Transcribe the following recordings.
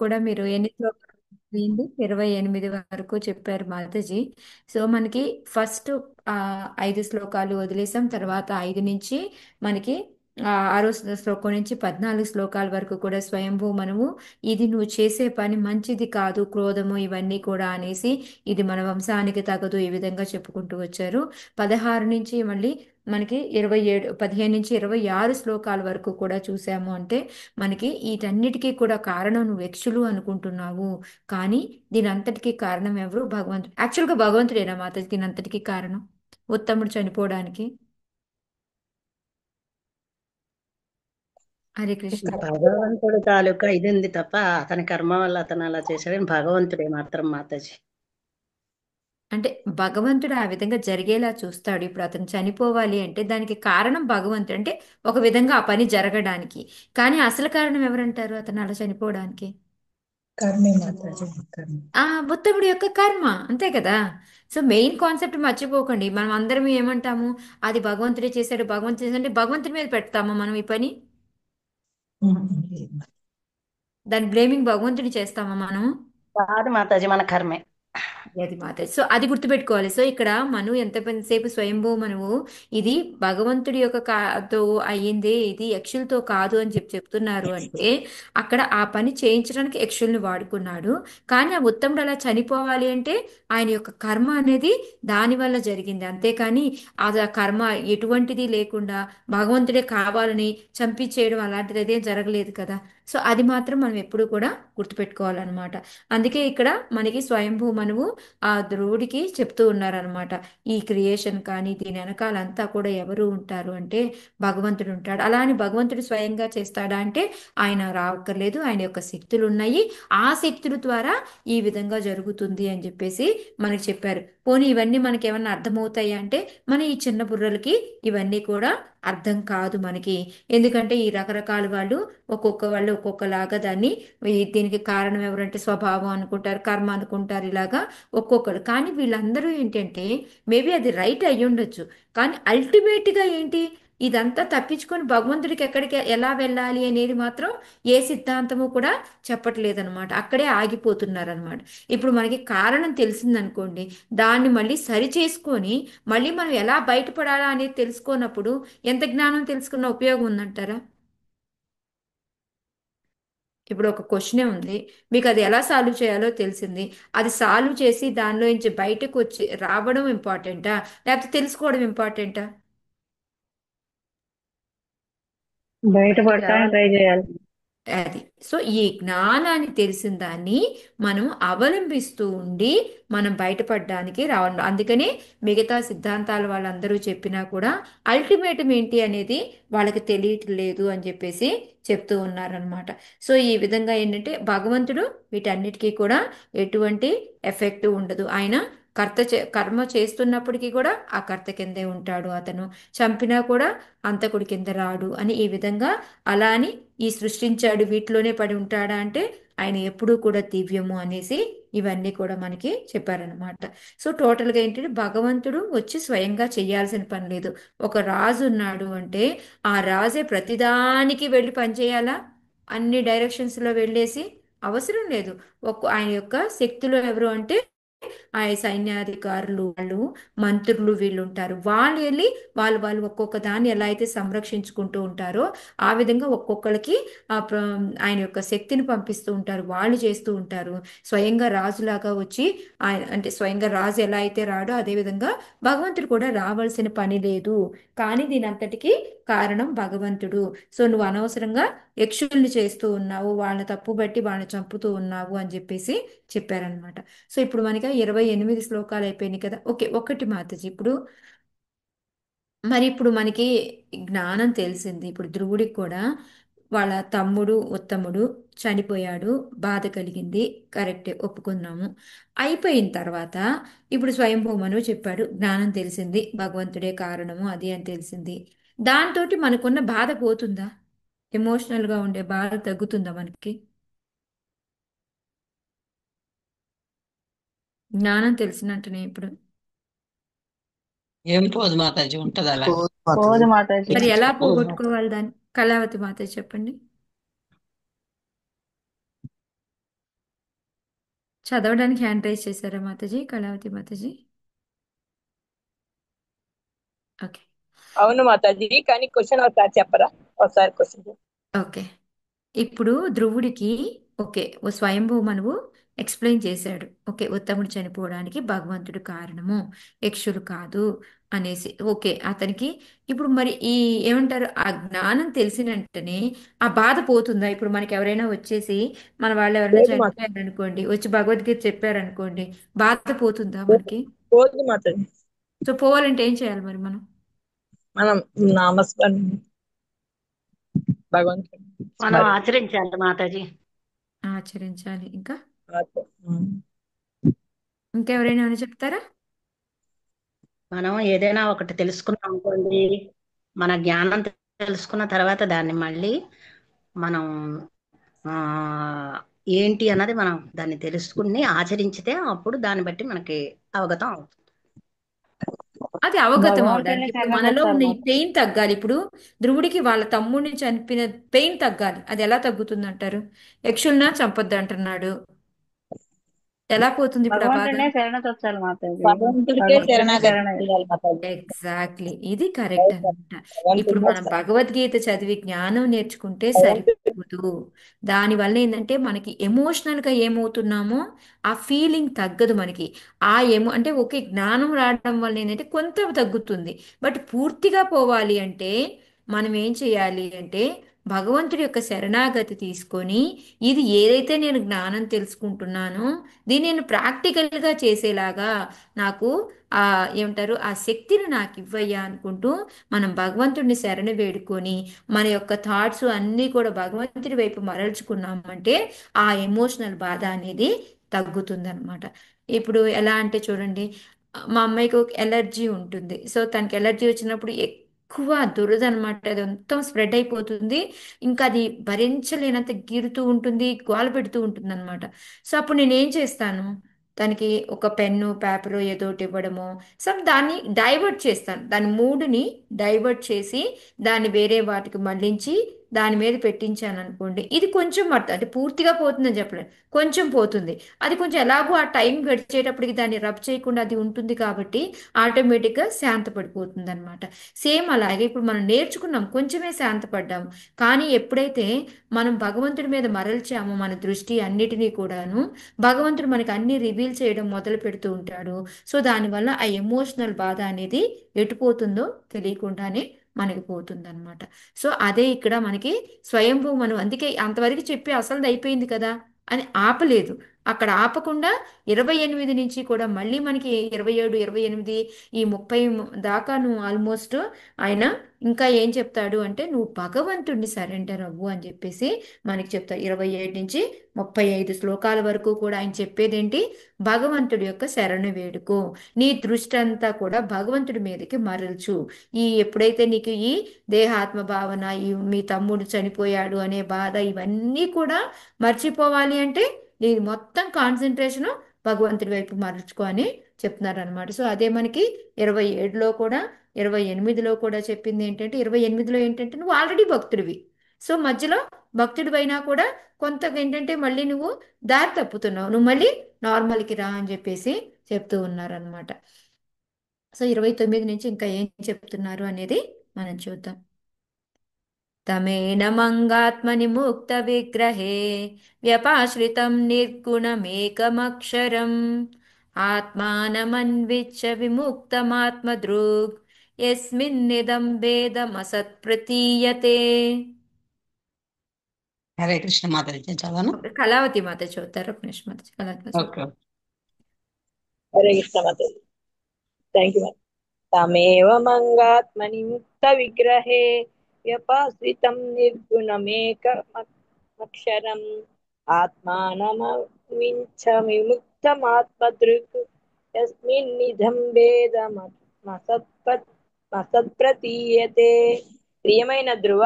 కూడా మీరు ఎన్ని శ్లోకాలు అయింది? 28 వరకు చెప్పారు మాతాజీ. సో మనకి ఫస్ట్ 5 శ్లోకాలు వదిలేసాం. తర్వాత 5 నుంచి మనకి 6వ శ్లోకం నుంచి 14 శ్లోకాల వరకు కూడా స్వయంభూ మనము ఇది నువ్వు చేసే పని మంచిది కాదు, క్రోధము ఇవన్నీ కూడా అనేసి ఇది మన వంశానికి తగదు ఈ విధంగా చెప్పుకుంటూ వచ్చారు. 16 నుంచి మళ్ళీ మనకి 15 నుంచి 26 శ్లోకాల వరకు కూడా చూసాము. అంటే మనకి వీటన్నిటికీ కూడా కారణం నువ్వు యక్షులు అనుకుంటున్నావు, కానీ దీని అంతటికీ కారణం ఎవరు? భగవంతుడు. యాక్చువల్గా భగవంతుడేనా మాత దీని అంతటికీ కారణం ఉత్తముడు చనిపోవడానికి? హరే కృష్ణ. భగవంతుడి తాలూకా ఇది ఉంది తప్ప అతని కర్మ వల్ల అతను అలా చేశాడని భగవంతుడే మాత్రం మాతాజీ. అంటే భగవంతుడు ఆ విధంగా జరిగేలా చూస్తాడు. ఇప్పుడు అతను చనిపోవాలి అంటే దానికి కారణం భగవంతుడు, అంటే ఒక విధంగా ఆ పని జరగడానికి. కానీ అసలు కారణం ఎవరంటారు అతను అలా చనిపోవడానికి? కర్మే మాతాజీ, కర్మ. ఆ ఉత్తముడి యొక్క కర్మ, అంతే కదా. సో మెయిన్ కాన్సెప్ట్ మర్చిపోకండి. మనం అందరం ఏమంటాము? అది భగవంతుడే చేశాడు, భగవంతుడు చేశాడు అంటే భగవంతుడి మీద పెడతామా మనం ఈ పని? లేదు. దాని బ్లేమింగ్ భగవంతుడి చేస్తామా మనం? కాదు మాతాజీ, మన కర్మే. అది మాత్రం. సో అది గుర్తుపెట్టుకోవాలి. సో ఇక్కడ మను ఎంతసేపు స్వయంభూ మనము ఇది భగవంతుడి యొక్క తో అయ్యింది, ఇది యక్షులతో కాదు అని చెప్తున్నారు అంటే అక్కడ ఆ పని చేయించడానికి యక్షుల్ని వాడుకున్నాడు. కానీ ఆ ఉత్తముడు అలా చనిపోవాలి అంటే ఆయన యొక్క కర్మ అనేది దాని వల్ల జరిగింది. అంతేకాని అది ఆ కర్మ ఎటువంటిది లేకుండా భగవంతుడే కావాలని చంపించేయడం అలాంటిది అదేం జరగలేదు కదా. సో అది మాత్రం మనం ఎప్పుడూ కూడా గుర్తుపెట్టుకోవాలన్నమాట. అందుకే ఇక్కడ మనకి స్వయంభూ మనువు ఆ ధ్రువుడికి చెప్తూ ఉన్నారనమాట. ఈ క్రియేషన్ కానీ దీని వెనకాలంతా కూడా ఎవరు ఉంటారు అంటే భగవంతుడు ఉంటాడు. అలా అని భగవంతుడు స్వయంగా చేస్తాడా అంటే ఆయన రావక్కర్లేదు. ఆయన యొక్క శక్తులు ఉన్నాయి, ఆ శక్తుల ద్వారా ఈ విధంగా జరుగుతుంది అని చెప్పేసి మనకి చెప్పారు. పోనీ ఇవన్నీ మనకి ఏమన్నా అర్థమవుతాయి అంటే మన ఈ చిన్న బుర్రలకి ఇవన్నీ కూడా అర్థం కాదు మనకి. ఎందుకంటే ఈ రకరకాల వాళ్ళు ఒక్కొక్కలాగా దాన్ని దీనికి కారణం ఎవరంటే స్వభావం అనుకుంటారు, కర్మ అనుకుంటారు, ఇలాగా ఒక్కొక్కరు. కానీ వీళ్ళందరూ ఏంటంటే మేబీ అది రైట్ అయ్యి ఉండొచ్చు, కానీ అల్టిమేట్గా ఏంటి, ఇదంతా తప్పించుకొని భగవంతుడికి ఎక్కడికి ఎలా వెళ్ళాలి అనేది మాత్రం ఏ సిద్ధాంతము కూడా చెప్పట్లేదన్నమాట. అక్కడే ఆగిపోతున్నారనమాట. ఇప్పుడు మనకి కారణం తెలిసిందనుకోండి, దాన్ని మళ్ళీ సరి చేసుకొని మళ్ళీ మనం ఎలా బయటపడాలా అనేది తెలుసుకోనప్పుడు ఎంత జ్ఞానం తెలుసుకున్న ఉపయోగం ఉందంటారా? ఇప్పుడు ఒక క్వశ్చనే ఉంది, మీకు అది ఎలా సాల్వ్ చేయాలో తెలిసింది, అది సాల్వ్ చేసి దానిలో నుంచి బయటకు వచ్చి రావడం ఇంపార్టెంటా, లేకపోతే తెలుసుకోవడం ఇంపార్టెంటా? ఇక్కడ బయటపడటానికి ట్రై చేయాలి. అది. సో ఈ జ్ఞానాన్ని తెలిసిన దాన్ని మనం అవలంబిస్తూ ఉండి మనం బయటపడడానికి రావడం. అందుకనే మిగతా సిద్ధాంతాల వాళ్ళందరూ చెప్పినా కూడా అల్టిమేటం ఏంటి అనేది వాళ్ళకి తెలియట్లేదు అని చెప్పేసి చెప్తూ ఉన్నారనమాట. సో ఈ విధంగా ఏంటంటే భగవంతుడు వీటన్నిటికీ కూడా ఎటువంటి ఎఫెక్ట్ ఉండదు. ఆయన కర్మ చేస్తున్నప్పటికీ కూడా ఆ కర్త కిందే ఉంటాడు. అతను చంపినా కూడా అంతకుడి కింద రాడు అని ఈ విధంగా. అలా అని ఈ సృష్టించాడు వీటిలోనే పడి ఉంటాడా అంటే ఆయన ఎప్పుడూ కూడా దివ్యము అనేసి ఇవన్నీ కూడా మనకి చెప్పారనమాట. సో టోటల్గా ఏంటంటే భగవంతుడు వచ్చి స్వయంగా చేయాల్సిన పని లేదు. ఒక రాజు ఉన్నాడు అంటే ఆ రాజే ప్రతిదానికి వెళ్ళి పనిచేయాలా? అన్ని డైరెక్షన్స్లో వెళ్ళేసి అవసరం లేదు. ఆయన యొక్క శక్తులు ఎవరు అంటే ఆ సైన్యాధికారులు, వాళ్ళు మంత్రులు, వీళ్ళు ఉంటారు. వాళ్ళు వెళ్ళి వాళ్ళు వాళ్ళు ఒక్కొక్క దాన్ని ఎలా అయితే సంరక్షించుకుంటూ ఉంటారో ఆ విధంగా ఒక్కొక్కరికి ఆయన యొక్క శక్తిని పంపిస్తూ ఉంటారు, వాళ్ళు చేస్తూ ఉంటారు. స్వయంగా రాజులాగా వచ్చి ఆయన అంటే స్వయంగా రాజు ఎలా అయితే రాడో అదే విధంగా భగవంతుడు కూడా రావాల్సిన పని లేదు. కానీ దీని అంతటికీ కారణం భగవంతుడు. సో నువ్వు అనవసరంగా యక్షుల్ని చేస్తూ ఉన్నావు, వాళ్ళని తప్పు బట్టి వాళ్ళని చంపుతూ ఉన్నావు అని చెప్పేసి చెప్పారనమాట. సో ఇప్పుడు మనకి 28 శ్లోకాలు అయిపోయినాయి కదా. ఓకే, ఒకటి మాతాజీ, ఇప్పుడు మరి ఇప్పుడు మనకి జ్ఞానం తెలిసింది. ఇప్పుడు ధ్రువుడికి కూడా వాళ్ళ తమ్ముడు ఉత్తముడు చనిపోయాడు, బాధ కలిగింది, కరెక్టే, ఒప్పుకున్నాము. అయిపోయిన తర్వాత ఇప్పుడు స్వయంభూమను చెప్పాడు, జ్ఞానం తెలిసింది, భగవంతుడే కారణము అది అని తెలిసింది. దాంతో మనకున్న బాధ పోతుందా? ఎమోషనల్గా ఉండే బాధ తగ్గుతుందా మనకి జ్ఞానం తెలిసినట్టునే ఇప్పుడు? ఏం పోదు మాతాజీ, ఉంటది అలా. పోదు మాతాజీ. పోదు మాతాజీ. మరి ఎలా పోదు మాతాజీ. పోగొట్టుకోవాలి దాన్ని? కళావతి మాత చెప్పండి. చదవడానికి హ్యాండ్ రైజ్ చేశారా మాతాజీ, కళావతి మాతాజీ? ఓకే. అవును మాతాజీ, కానీ క్వశ్చన్ ఒకసారి చెప్పరా? ఒకసారి క్వశ్చన్. ఓకే. ఇప్పుడు ధ్రువుడికి ఓకే ఓ స్వయంభూ మనువు ఎక్స్ప్లెయిన్ చేశాడు. ఓకే, ఉత్తముడు చనిపోవడానికి భగవంతుడు కారణము, యక్షులు కాదు అనేసి. ఓకే, అతనికి ఇప్పుడు మరి ఈ ఏమంటారు, ఆ జ్ఞానం తెలిసిన వెంటనే ఆ బాధ పోతుందా? ఇప్పుడు మనకి ఎవరైనా వచ్చేసి మన వాళ్ళు ఎవరైనా పోదు మాతాజీ, చనిపోయారనుకోండి, వచ్చి భగవద్గీత చెప్పారనుకోండి, బాధ పోతుందా మనకి? పోదు మాతాజీ. సో పోవాలంటే ఏం చేయాలి మరి మనం? మనం నామస్మరణ భగవంతుడు మనం స్మరణ. ఆచరించాలి మాతాజీ. ఆచరించాలి. ఇంకా ఉమ్. ఇంకెవరైనా ఏమైనా చెప్తారా? మనం ఏదైనా ఒకటి తెలుసుకున్నాం అనుకోండి, మన జ్ఞానం తెలుసుకున్న తర్వాత దాన్ని మళ్ళీ మనం ఆ ఏంటి అన్నది మనం దాన్ని తెలుసుకుని ఆచరించితే అప్పుడు దాన్ని బట్టి మనకి అవగతం అవుతుంది. అది అవగతం భగవంతుడిని అవడానికి ఇప్పుడు మనలో శరణగొట్టాలి ఉన్న ఈ మాత. పెయిన్ తగ్గాలి. ఇప్పుడు ధ్రువుడికి వాళ్ళ తమ్ముడిని చంపిన పెయిన్ తగ్గాలి. అది ఎలా తగ్గుతుంది అంటారు? యక్షుల్నా చంపొద్దు అంటున్నాడు, ఎలా పోతుంది ఇప్పుడు ఆ బాధ? భగవంతుడినే శరణొచ్చాలి మాతాజీ. భగవంతుడికే భగవంతుడినే శరణాగతి శరణ. చేయాలి మాతాజీ. ఎగ్జాక్ట్లీ, ఇది కరెక్ట్ అన్నమాట. ఇప్పుడు భగవంతుడినే మనం భగవద్గీత చదివి జ్ఞానం నేర్చుకుంటే భగవంతుడు సరిపోదు. దానివల్ల ఏంటంటే మనకి ఎమోషనల్గా ఏమవుతున్నామో ఆ ఫీలింగ్ తగ్గదు మనకి. అంటే ఓకే, జ్ఞానం రావడం వల్ల ఏంటంటే కొంత తగ్గుతుంది. బట్ పూర్తిగా పోవాలి అంటే మనం ఏం చేయాలి అంటే భగవంతుడి యొక్క శరణాగతి తీసుకొని, ఇది ఏదైతే నేను జ్ఞానం తెలుసుకుంటున్నానో దీన్ని నేను ప్రాక్టికల్గా చేసేలాగా నాకు ఆ ఏమంటారు ఆ శక్తిని నాకు ఇవ్వయ్యా అనుకుంటూ మనం భగవంతుడిని శరణ వేడుకొని మన యొక్క థాట్స్ అన్నీ కూడా భగవంతుడి వైపు మరల్చుకున్నామంటే ఆ ఎమోషనల్ బాధ అనేది తగ్గుతుందన్నమాట. ఇప్పుడు ఎలా అంటే చూడండి, మా అమ్మాయికి ఒక ఎలర్జీ ఉంటుంది. సో తనకి ఎలర్జీ వచ్చినప్పుడు ఎక్కువ దురద అనమాట, అది మొత్తం స్ప్రెడ్ అయిపోతుంది. ఇంకా అది భరించలేనంత గీరుతూ ఉంటుంది, గోల పెడుతూ ఉంటుంది అనమాట. సో అప్పుడు నేను ఏం చేస్తాను, దానికి ఒక పెన్ను పేపరు ఏదో ఒకటి ఇవ్వడమో, దాన్ని డైవర్ట్ చేస్తాను, దాని మూడ్ని డైవర్ట్ చేసి దాన్ని వేరే వాటికి మళ్ళించి దాని మీద పెట్టించాను అనుకోండి, ఇది కొంచెం పడుతుంది. అంటే పూర్తిగా పోతుందని చెప్పలేదు, కొంచెం పోతుంది. అది కొంచెం ఎలాగో ఆ టైం గడిచేటప్పటికి దాన్ని రబ్ చేయకుండా అది ఉంటుంది కాబట్టి ఆటోమేటిక్గా శాంతపడిపోతుంది అనమాట. సేమ్ అలాగే ఇప్పుడు మనం నేర్చుకున్నాం, కొంచెమే శాంతపడ్డాం. కానీ ఎప్పుడైతే మనం భగవంతుడి మీద మరల్చామో మన దృష్టి అన్నిటినీ కూడాను, భగవంతుడు మనకి అన్ని రివీల్ చేయడం మొదలు పెడుతూ ఉంటాడు. సో దానివల్ల ఆ ఎమోషనల్ బాధ అనేది ఎటుపోతుందో తెలియకుండానే మనకి పోతుందన్నమాట. సో అదే ఇక్కడ మనకి స్వయంభూ మనం అందుకే అంతవరకు చెప్పి అసలు అయిపోయింది కదా అని ఆపలేదు. అక్కడ ఆపకుండా 28 నుంచి కూడా మళ్ళీ మనకి 27, 28 ఈ 30 దాకా నువ్వు ఆల్మోస్ట్ ఆయన ఇంకా ఏం చెప్తాడు అంటే నువ్వు భగవంతుడిని సరెండర్ అవ్వు అని చెప్పేసి మనకి చెప్తాడు. 27 నుంచి 35 శ్లోకాల వరకు కూడా ఆయన చెప్పేదేంటి, భగవంతుడి యొక్క శరణు వేడుకో, నీ దృష్టి అంతా కూడా భగవంతుడి మీదకి మరల్చు. ఎప్పుడైతే నీకు ఈ దేహాత్మ భావన, ఈ మీ తమ్ముడు చనిపోయాడు అనే బాధ ఇవన్నీ కూడా మర్చిపోవాలి అంటే నీ మొత్తం కాన్సన్ట్రేషన్ భగవంతుడి వైపు మరల్చుకో అని చెప్తున్నారు అనమాట. సో అదే మనకి 27లో కూడా 28లో కూడా చెప్పింది ఏంటంటే, 28లో ఏంటంటే నువ్వు ఆల్రెడీ భక్తుడివి. సో మధ్యలో భక్తుడివి అయినా కూడా కొంత ఏంటంటే మళ్ళీ నువ్వు దారి తప్పుతున్నావు, నువ్వు మళ్ళీ నార్మల్కి రా అని చెప్పేసి చెప్తూ ఉన్నారనమాట. సో 29 నుంచి ఇంకా ఏం చెప్తున్నారు అనేది మనం చూద్దాం. తమేన మంగాత్మని ముక్త విగ్రహే వ్యపాశ్రితం నిర్గుణమేకమక్షరం ఆత్మానమన్విచ్చ విముక్తమాత్మదృగ్ యస్మిన్నిదం భేదమసత్ప్రతీయతే. హరే కృష్ణ మాతాజీ, చదవను. కళావతి మాత చదువుతారు. ఒక నిమిషం మాత, కళావతి మాత ఓకే. హరే కృష్ణ మాతాజీ. Thank you. తమేవ మంగాత్మని ముక్త విగ్రహే వ్యపాశ్రితం నిర్గుణమేకమక్షరం ఆత్మానమవించ విముక్తమాత్మదృక్ యస్మిన్నిధం భేదమసత్ప్రతీయతే. ప్రియమైన ధ్రువ,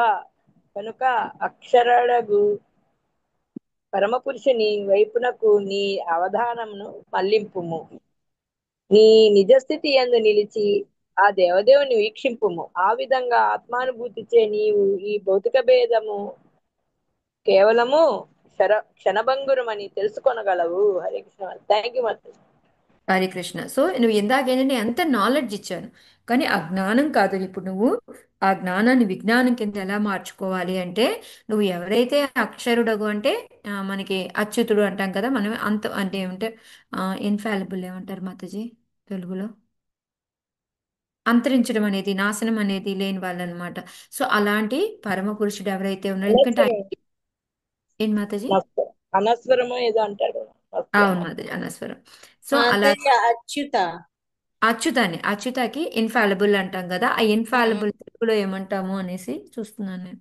కనుక అక్షరడగు పరమపురుషుని వైపునకు నీ అవధానమును మళ్లింపుము. నీ నిజస్థితి యందు నిలిచి ఆ దేవదేవుని వీక్షింపుము. ఆ విధంగా ఆత్మానుభూతిచే నీవు ఈ భౌతిక భేదము కేవలము క్షణభంగురమని తెలుసుకొనగలవు. హరే కృష్ణ. థ్యాంక్ యూ మాతాజీ. హరే కృష్ణ. సో నువ్వు ఇందాకేంటంటే ఎంత నాలెడ్జ్ ఇచ్చాను, కానీ ఆ జ్ఞానం కాదు. ఇప్పుడు నువ్వు ఆ జ్ఞానాన్ని విజ్ఞానం కింద ఎలా మార్చుకోవాలి అంటే, నువ్వు ఎవరైతే అక్షరుడగు అంటే మనకి అచ్యుతుడు అంటాం కదా మనం, అంత అంటే ఏమంటే ఇన్ఫాలిబుల్ ఏమంటారు మాతాజీ తెలుగులో, అంతరించడం అనేది, నాశనం అనేది లేని వాళ్ళు అనమాట. సో అలాంటి పరమ పురుషుడు ఎవరైతే ఉన్నారో, ఎందుకంటే ఆయన అనస్వరం. ఏం మాతాజీ, అనస్వరమో ఏదో అంటాడు. అవును మాతాజీ అనస్వరం. సో అలా మాతయ్య అచ్యుత. అచ్యుతకి ఇన్ఫాలిబుల్ అంటాం కదా, ఆ ఉమ్. ఇన్ఫాలిబుల్ తెలుగులో ఏమంటాము అనేసి చూస్తున్నాను నేను.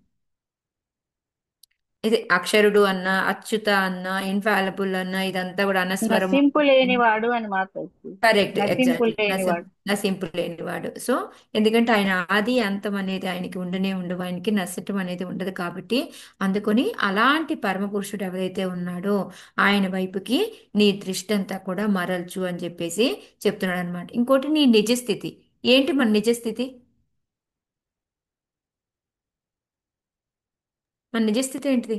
ఇది అక్షరుడు అన్న, అచ్యుత అన్న, ఇన్ఫాలిబుల్ అన్న, ఇదంతా కూడా అనస్వరము. నశింపు లేనివాడు అని మాట్లాడుతూ, కరెక్ట్, నశింపు ఎగ్జాక్ట్లీ. లేనివాడు. నశింపు లేనివాడు. సో ఎందుకంటే ఆయన ఆది అంతం అనేది ఆయనకి ఉండనే ఉండవు, ఆయనకి నశించడం అనేది ఉండదు కాబట్టి, అందుకొని అలాంటి పరమ పురుషుడు ఎవరైతే ఉన్నాడో ఆయన వైపుకి నీ దృష్టి అంతా కూడా మరల్చు అని చెప్పేసి చెప్తున్నాడు అనమాట. ఇంకోటి నీ నిజస్థితి ఏంటి, మన నిజస్థితి, మన నిజస్థితి ఏంటిది?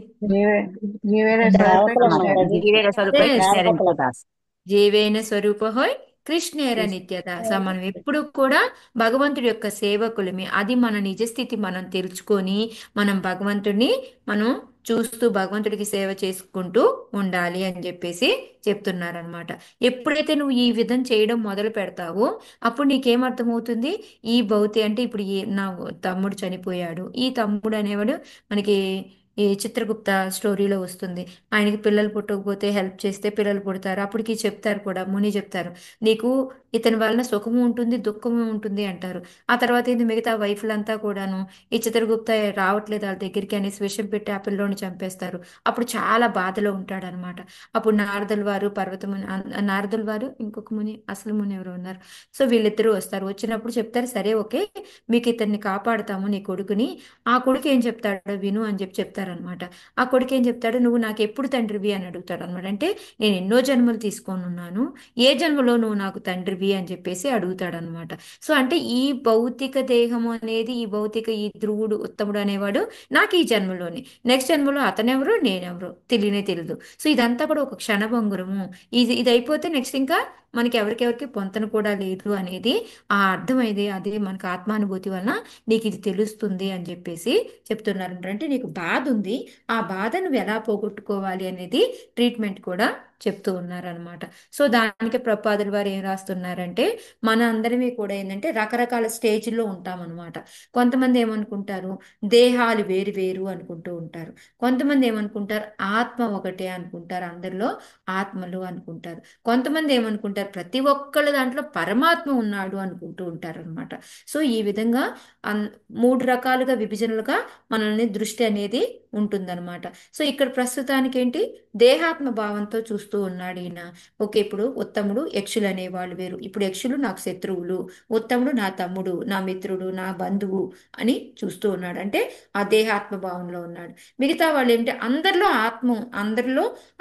జీవేర స్వరూపే దేవతలం కృష్ణ మాతాజీ. జీవేర స్వరూపే కృష్ణ దేవతలం. దాస్. జీవేన స్వరూప హోయ్ కృష్ణేర నిత్యదాస. మనం ఎప్పుడు కూడా భగవంతుడి యొక్క సేవకులమే. అది మన నిజస్థితి మనం తెలుసుకొని, మనం భగవంతుడిని మనం చూస్తూ భగవంతుడికి సేవ చేసుకుంటూ ఉండాలి అని చెప్పేసి చెప్తున్నారనమాట. ఎప్పుడైతే నువ్వు ఈ విధం చేయడం మొదలు పెడతావో అప్పుడు నీకేమర్థమవుతుంది, ఈ భౌతి అంటే ఇప్పుడు నా తమ్ముడు చనిపోయాడు, ఈ తమ్ముడు అనేవాడు మనకి ఈ చిత్రగుప్త స్టోరీలో వస్తుంది. ఆయనకి పిల్లలు పుట్టకపోతే హెల్ప్ చేస్తే పిల్లలు పుడతారు. అప్పటికి చెప్తారు కూడా, ముని చెప్తారు, నీకు ఇతని వలన సుఖము ఉంటుంది దుఃఖము ఉంటుంది అంటారు. ఆ తర్వాత ఏంది, మిగతా వైఫ్లంతా కూడాను ఈ చిత్రగుప్త రావట్లేదు వాళ్ళ దగ్గరికి అనేసి విషం పెట్టి ఆ పిల్లోని చంపేస్తారు. అప్పుడు చాలా బాధలో ఉంటాడనమాట. అప్పుడు నారదుల వారు పర్వతముని, నారదుల వారు ఇంకొక ముని, అసలు ముని ఎవరు ఉన్నారు, సో వీళ్ళిద్దరూ వస్తారు. వచ్చినప్పుడు చెప్తారు, సరే ఓకే మీకు ఇతన్ని కాపాడుతాము నీ కొడుకుని. ఆ కొడుకు ఏం చెప్తాడో విను అని చెప్పి చెప్తారనమాట. ఆ కొడుకు ఏం చెప్తాడు, నువ్వు నాకు ఎప్పుడు తండ్రివి అని అడుగుతాడు అనమాట. అంటే నేను ఎన్నో జన్మలు తీసుకొని ఉన్నాను, ఏ జన్మలో నువ్వు నాకు తండ్రివి అని చెప్పేసి అడుగుతాడనమాట. సో అంటే ఈ భౌతిక దేహము అనేది, ఈ భౌతిక ఈ ధ్రువుడు ఉత్తముడు అనేవాడు నాకు ఈ జన్మలోనే, నెక్స్ట్ జన్మలో అతనెవరు నేనెవరు తెలియనే తెలియదు. సో ఇదంతా కూడా ఒక క్షణభంగురము. ఇది అయిపోతే నెక్స్ట్ ఇంకా మనకి ఎవరికెవరికి పొంతన కూడా లేదు అనేది ఆ అర్థమైంది. అది మనకు ఆత్మానుభూతి వలన నీకు ఇది తెలుస్తుంది అని చెప్పేసి చెప్తున్నారు. అంటే నీకు బాధ ఉంది, ఆ బాధ నువ్వు ఎలా పోగొట్టుకోవాలి అనేది ట్రీట్మెంట్ కూడా చెప్తూ ఉన్నారనమాట. సో దానికి ప్రపాదుల వారు ఏం రాస్తున్నారంటే, మన అందరినీ కూడా ఏంటంటే రకరకాల స్టేజ్లో ఉంటామన్నమాట. కొంతమంది ఏమనుకుంటారు, దేహాలు వేరు వేరు అనుకుంటూ ఉంటారు. కొంతమంది ఏమనుకుంటారు, ఆత్మ ఒకటే అనుకుంటారు, అందరిలో ఆత్మలు అనుకుంటారు. కొంతమంది ఏమనుకుంటారు, ప్రతి ఒక్కళ్ళ దాంట్లో పరమాత్మ ఉన్నాడు అనుకుంటూ ఉంటారు అనమాట. సో ఈ విధంగా అన్- మూడు రకాలుగా విభజనలుగా మనల్ని దృష్టి అనేది ఉంటుందన్నమాట. సో ఇక్కడ ప్రస్తుతానికి ఏంటి, దేహాత్మ భావంతో చూస్తూ ఉన్నాడు ఈయన. ఓకే, ఇప్పుడు ఉత్తముడు యక్షులు అనేవాళ్ళు వేరు, ఇప్పుడు యక్షులు నాకు శత్రువులు, ఉత్తముడు నా తమ్ముడు, నా మిత్రుడు, నా బంధువు అని చూస్తూ ఉన్నాడు. అంటే ఆ దేహాత్మ భావంలో ఉన్నాడు. మిగతా వాళ్ళు ఏంటి, అందరిలో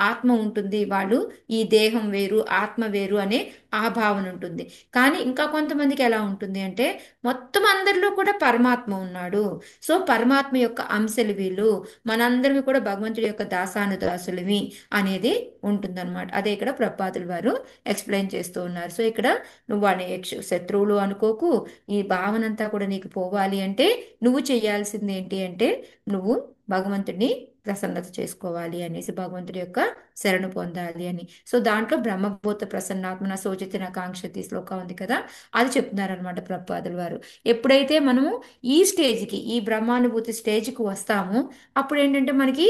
ఆత్మ ఉంటుంది, వాళ్ళు ఈ దేహం వేరు ఆత్మ వేరు అనే ఆ భావన ఉంటుంది. కానీ ఇంకా కొంతమందికి ఎలా ఉంటుంది అంటే, మొత్తం అందరిలో కూడా పరమాత్మ ఉన్నాడు, సో పరమాత్మ యొక్క అంశలు వీళ్ళు, మనందరివి కూడా భగవంతుడి యొక్క దాసానుదాసులవి అనేది ఉంటుందన్నమాట. అదే ఇక్కడ ప్రపాదుల వారు ఎక్స్ప్లెయిన్ చేస్తూ ఉన్నారు. సో ఇక్కడ నువ్వు వాళ్ళని శత్రువులు అనుకోకు, ఈ భావన అంతా కూడా నీకు పోవాలి అంటే నువ్వు చేయాల్సింది ఏంటి అంటే, నువ్వు భగవంతుడిని ప్రసన్నత చేసుకోవాలి అనేసి, భగవంతుడి యొక్క శరణు పొందాలి అని. సో దాంట్లో బ్రహ్మభూత ప్రసన్నాత్మన శోచితిన కాంక్షతి శ్లోకం ఉంది కదా, అది చెప్తున్నారనమాట ప్రపాదుల వారు. ఎప్పుడైతే మనము ఈ స్టేజ్కి, ఈ బ్రహ్మానుభూతి స్టేజ్కి వస్తామో అప్పుడు ఏంటంటే మనకి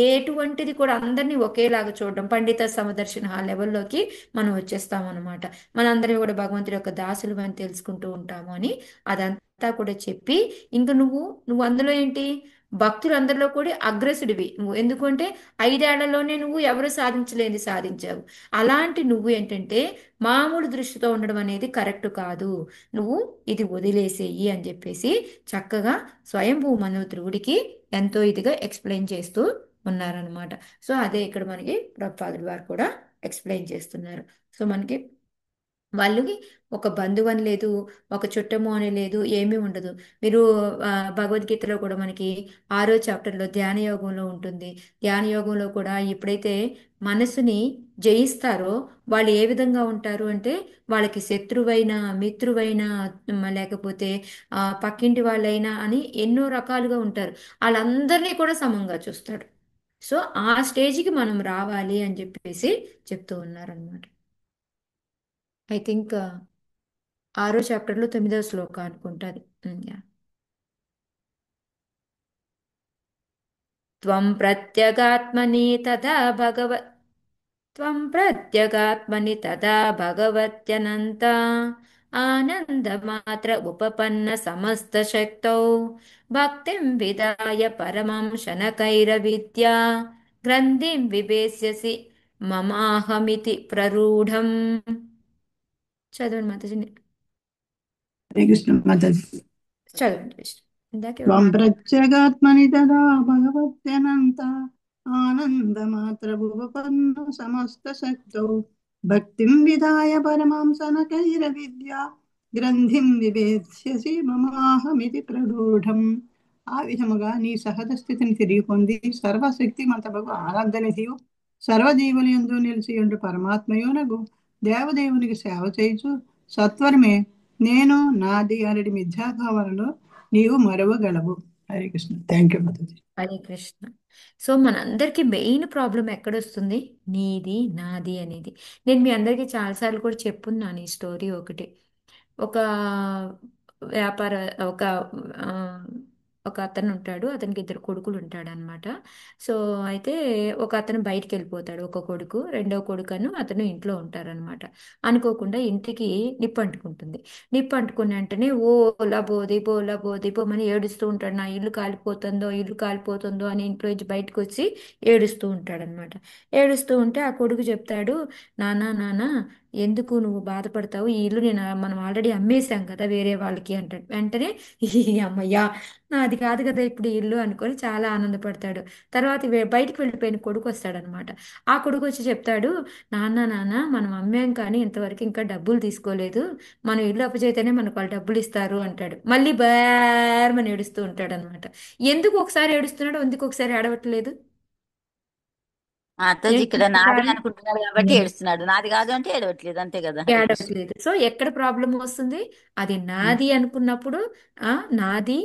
ఎటువంటిది కూడా అందరినీ ఒకేలాగా చూడడం, పండిత సమదర్శన ఆ లెవెల్లోకి మనం వచ్చేస్తాం అనమాట. మనందరం కూడా భగవంతుడి యొక్క దాసులు అని తెలుసుకుంటూ ఉంటాము అని అదంతా కూడా చెప్పి, ఇంకా నువ్వు అందులో ఏంటి, భక్తులందరిలో కూడా అగ్రసుడివి నువ్వు. ఎందుకంటే 5 ఏళ్లలోనే నువ్వు ఎవరు సాధించలేని సాధించావు. అలాంటి నువ్వు ఏంటంటే మామూలు దృష్టితో ఉండడం అనేది కరెక్ట్ కాదు, నువ్వు ఇది వదిలేసేయి అని చెప్పేసి చక్కగా స్వయంభూ మనోధ్రువుడికి ఎంతో ఇదిగా ఎక్స్ప్లెయిన్ చేస్తూ ఉన్నారనమాట. సో అదే ఇక్కడ మనకి ప్రభుపాదుల వారు కూడా ఎక్స్ప్లెయిన్ చేస్తున్నారు. సో మనకి వాళ్ళకి ఒక బంధువు అని లేదు, ఒక చుట్టము అని లేదు, ఏమీ ఉండదు. మీరు భగవద్గీతలో కూడా మనకి 6వ చాప్టర్లో ధ్యాన యోగంలో ఉంటుంది. ధ్యాన యోగంలో కూడా ఎప్పుడైతే మనసుని జయిస్తారో వాళ్ళు ఏ విధంగా ఉంటారు అంటే వాళ్ళకి శత్రువైనా మిత్రువైనా లేకపోతే పక్కింటి వాళ్ళైనా అని ఎన్నో రకాలుగా ఉంటారు. వాళ్ళందరినీ కూడా సమంగా చూస్తాడు. సో ఆ స్టేజ్కి మనం రావాలి అని చెప్పేసి చెప్తూ ఉన్నారనమాట. ఐ థింక్ 6వ చాప్టర్లో 9వ శ్లోకం అనుకుంటుంది. యా. త్వం ప్రత్యగాత్మని తథా భగవ త్వం ప్రత్యగాత్మని తథా భగవత్యనంత ఆనందమాత్ర ఉపపన్న సమస్త శక్తౌ భక్తిం విదాయ పరమం శనకైరవిద్యా గ్రంథిం వివేశ్యసి మమాహమితి ప్రరూఢం. చదవండి మాతాజీ. హరే కృష్ణ మాతాజీ. చదవండి విష్ణు. ఇందాక ఎవరు త్వం ప్రత్యేగాత్మని తదా భగవత్యనంత ఆనందమాత్రభువపన్న సమస్త శక్తౌ భక్తిం విధాయ పరమాం సనకైర విద్యా గ్రంథిం వివేత్స్యసి మమాహమితి ప్రరూఢం. ఆ విధముగా నీ సహజ స్థితిని తిరిగి పొంది సర్వశక్తిమంతకు ఆరాధనిధియు సర్వజీవులందు నిలిచియుండు పరమాత్మయోనగు దేవదేవునికి సేవ చేయుచు సత్వరమే నేను నాది అనడి మిథ్యాభావనలో నీవు మరవగలవు. హరే కృష్ణ. థ్యాంక్ యూ మాతాజీ. హరే కృష్ణ. సో మనందరికీ మెయిన్ ప్రాబ్లం ఎక్కడొస్తుంది? నీది నాది అనేది. నేను మీ అందరికీ చాలాసార్లు కూడా చెప్పున్నాను ఈ స్టోరీ. ఒకటి ఒక వ్యాపార ఒక ఆ, ఒక అతను ఉంటాడు, అతనికి 2 కొడుకులు ఉంటాడు అనమాట. సో అయితే ఒక అతను బయటికి వెళ్ళిపోతాడు, ఒక కొడుకు. రెండవ కొడుకును అతను ఇంట్లో ఉంటారనమాట. అనుకోకుండా ఇంటికి నిప్పు అంటుకుంటుంది. నిప్పు అంటుకున్న వెంటనే ఓ లబో దిబో లబో దిబో అని ఏడుస్తూ ఉంటాడు. నా ఇల్లు కాలిపోతుందో ఇల్లు కాలిపోతుందో అని ఇంట్లో నుంచి బయటకు వచ్చి ఏడుస్తూ ఉంటాడనమాట. ఏడుస్తూ ఉంటే ఆ కొడుకు చెప్తాడు, నానా నానా ఎందుకు నువ్వు బాధపడతావు, ఈ ఇల్లు మనం ఆల్రెడీ అమ్మేశాం కదా వేరే వాళ్ళకి అంటాడు. వెంటనే ఈ అమ్మయ్యా నాది కాదు కదా ఇప్పుడు ఈ ఇల్లు అనుకొని చాలా ఆనందపడతాడు. తర్వాత బయటికి వెళ్ళిపోయిన కొడుకు వస్తాడనమాట. ఆ కొడుకు వచ్చి చెప్తాడు, నాన్న నాన్న మనం అమ్మాం కానీ ఇంతవరకు ఇంకా డబ్బులు తీసుకోలేదు, మనం ఇల్లు అప్పచేతేనే మనకు వాళ్ళు డబ్బులు ఇస్తారు అంటాడు. మళ్ళీ బేరమని ఏడుస్తూ ఉంటాడు అనమాట. ఎందుకు ఒకసారి ఏడుస్తున్నాడు, ఎందుకు ఒకసారి ఏడవట్లేదు? మాతాజీ ఏంటి ఇక్కడ నాది కారణం? అనుకుంటున్నాడు కాబట్టి ఏడుస్తున్నాడు, నాది కాదు అంటే ఏడవట్లేదు, అంతే కదా. హరే కృష్ణ. ఏడవట్లేదు. సో ఎక్కడ ప్రాబ్లం వస్తుంది? అది నాది అనుకున్నప్పుడు, నాది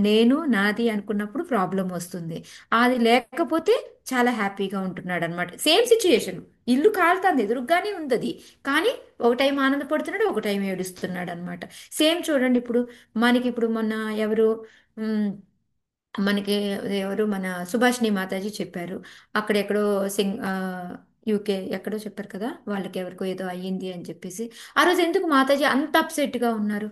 నేను నాది అనుకున్నప్పుడు ప్రాబ్లం వస్తుంది. అది లేకపోతే చాలా హ్యాపీగా ఉంటున్నాడు అనమాట. సేమ్ సిచ్యుయేషన్, ఇల్లు కాలుతుంది, ఎదురుగానే ఉంది అది. కానీ ఒక టైం ఆనందపడుతున్నాడు, ఒక టైం ఏడుస్తున్నాడు అనమాట. సేమ్ చూడండి, ఇప్పుడు మనకి ఇప్పుడు మొన్న ఎవరు ఉమ్, మనకి ఎవరు మన సుభాషిణి మాతాజీ చెప్పారు. అక్కడెక్కడో యూకే ఎక్కడో చెప్పారు కదా, వాళ్ళకి ఎవరికో ఏదో అయ్యింది అని చెప్పేసి. ఆ రోజు ఎందుకు మాతాజీ అంత అప్సెట్గా ఉన్నారు?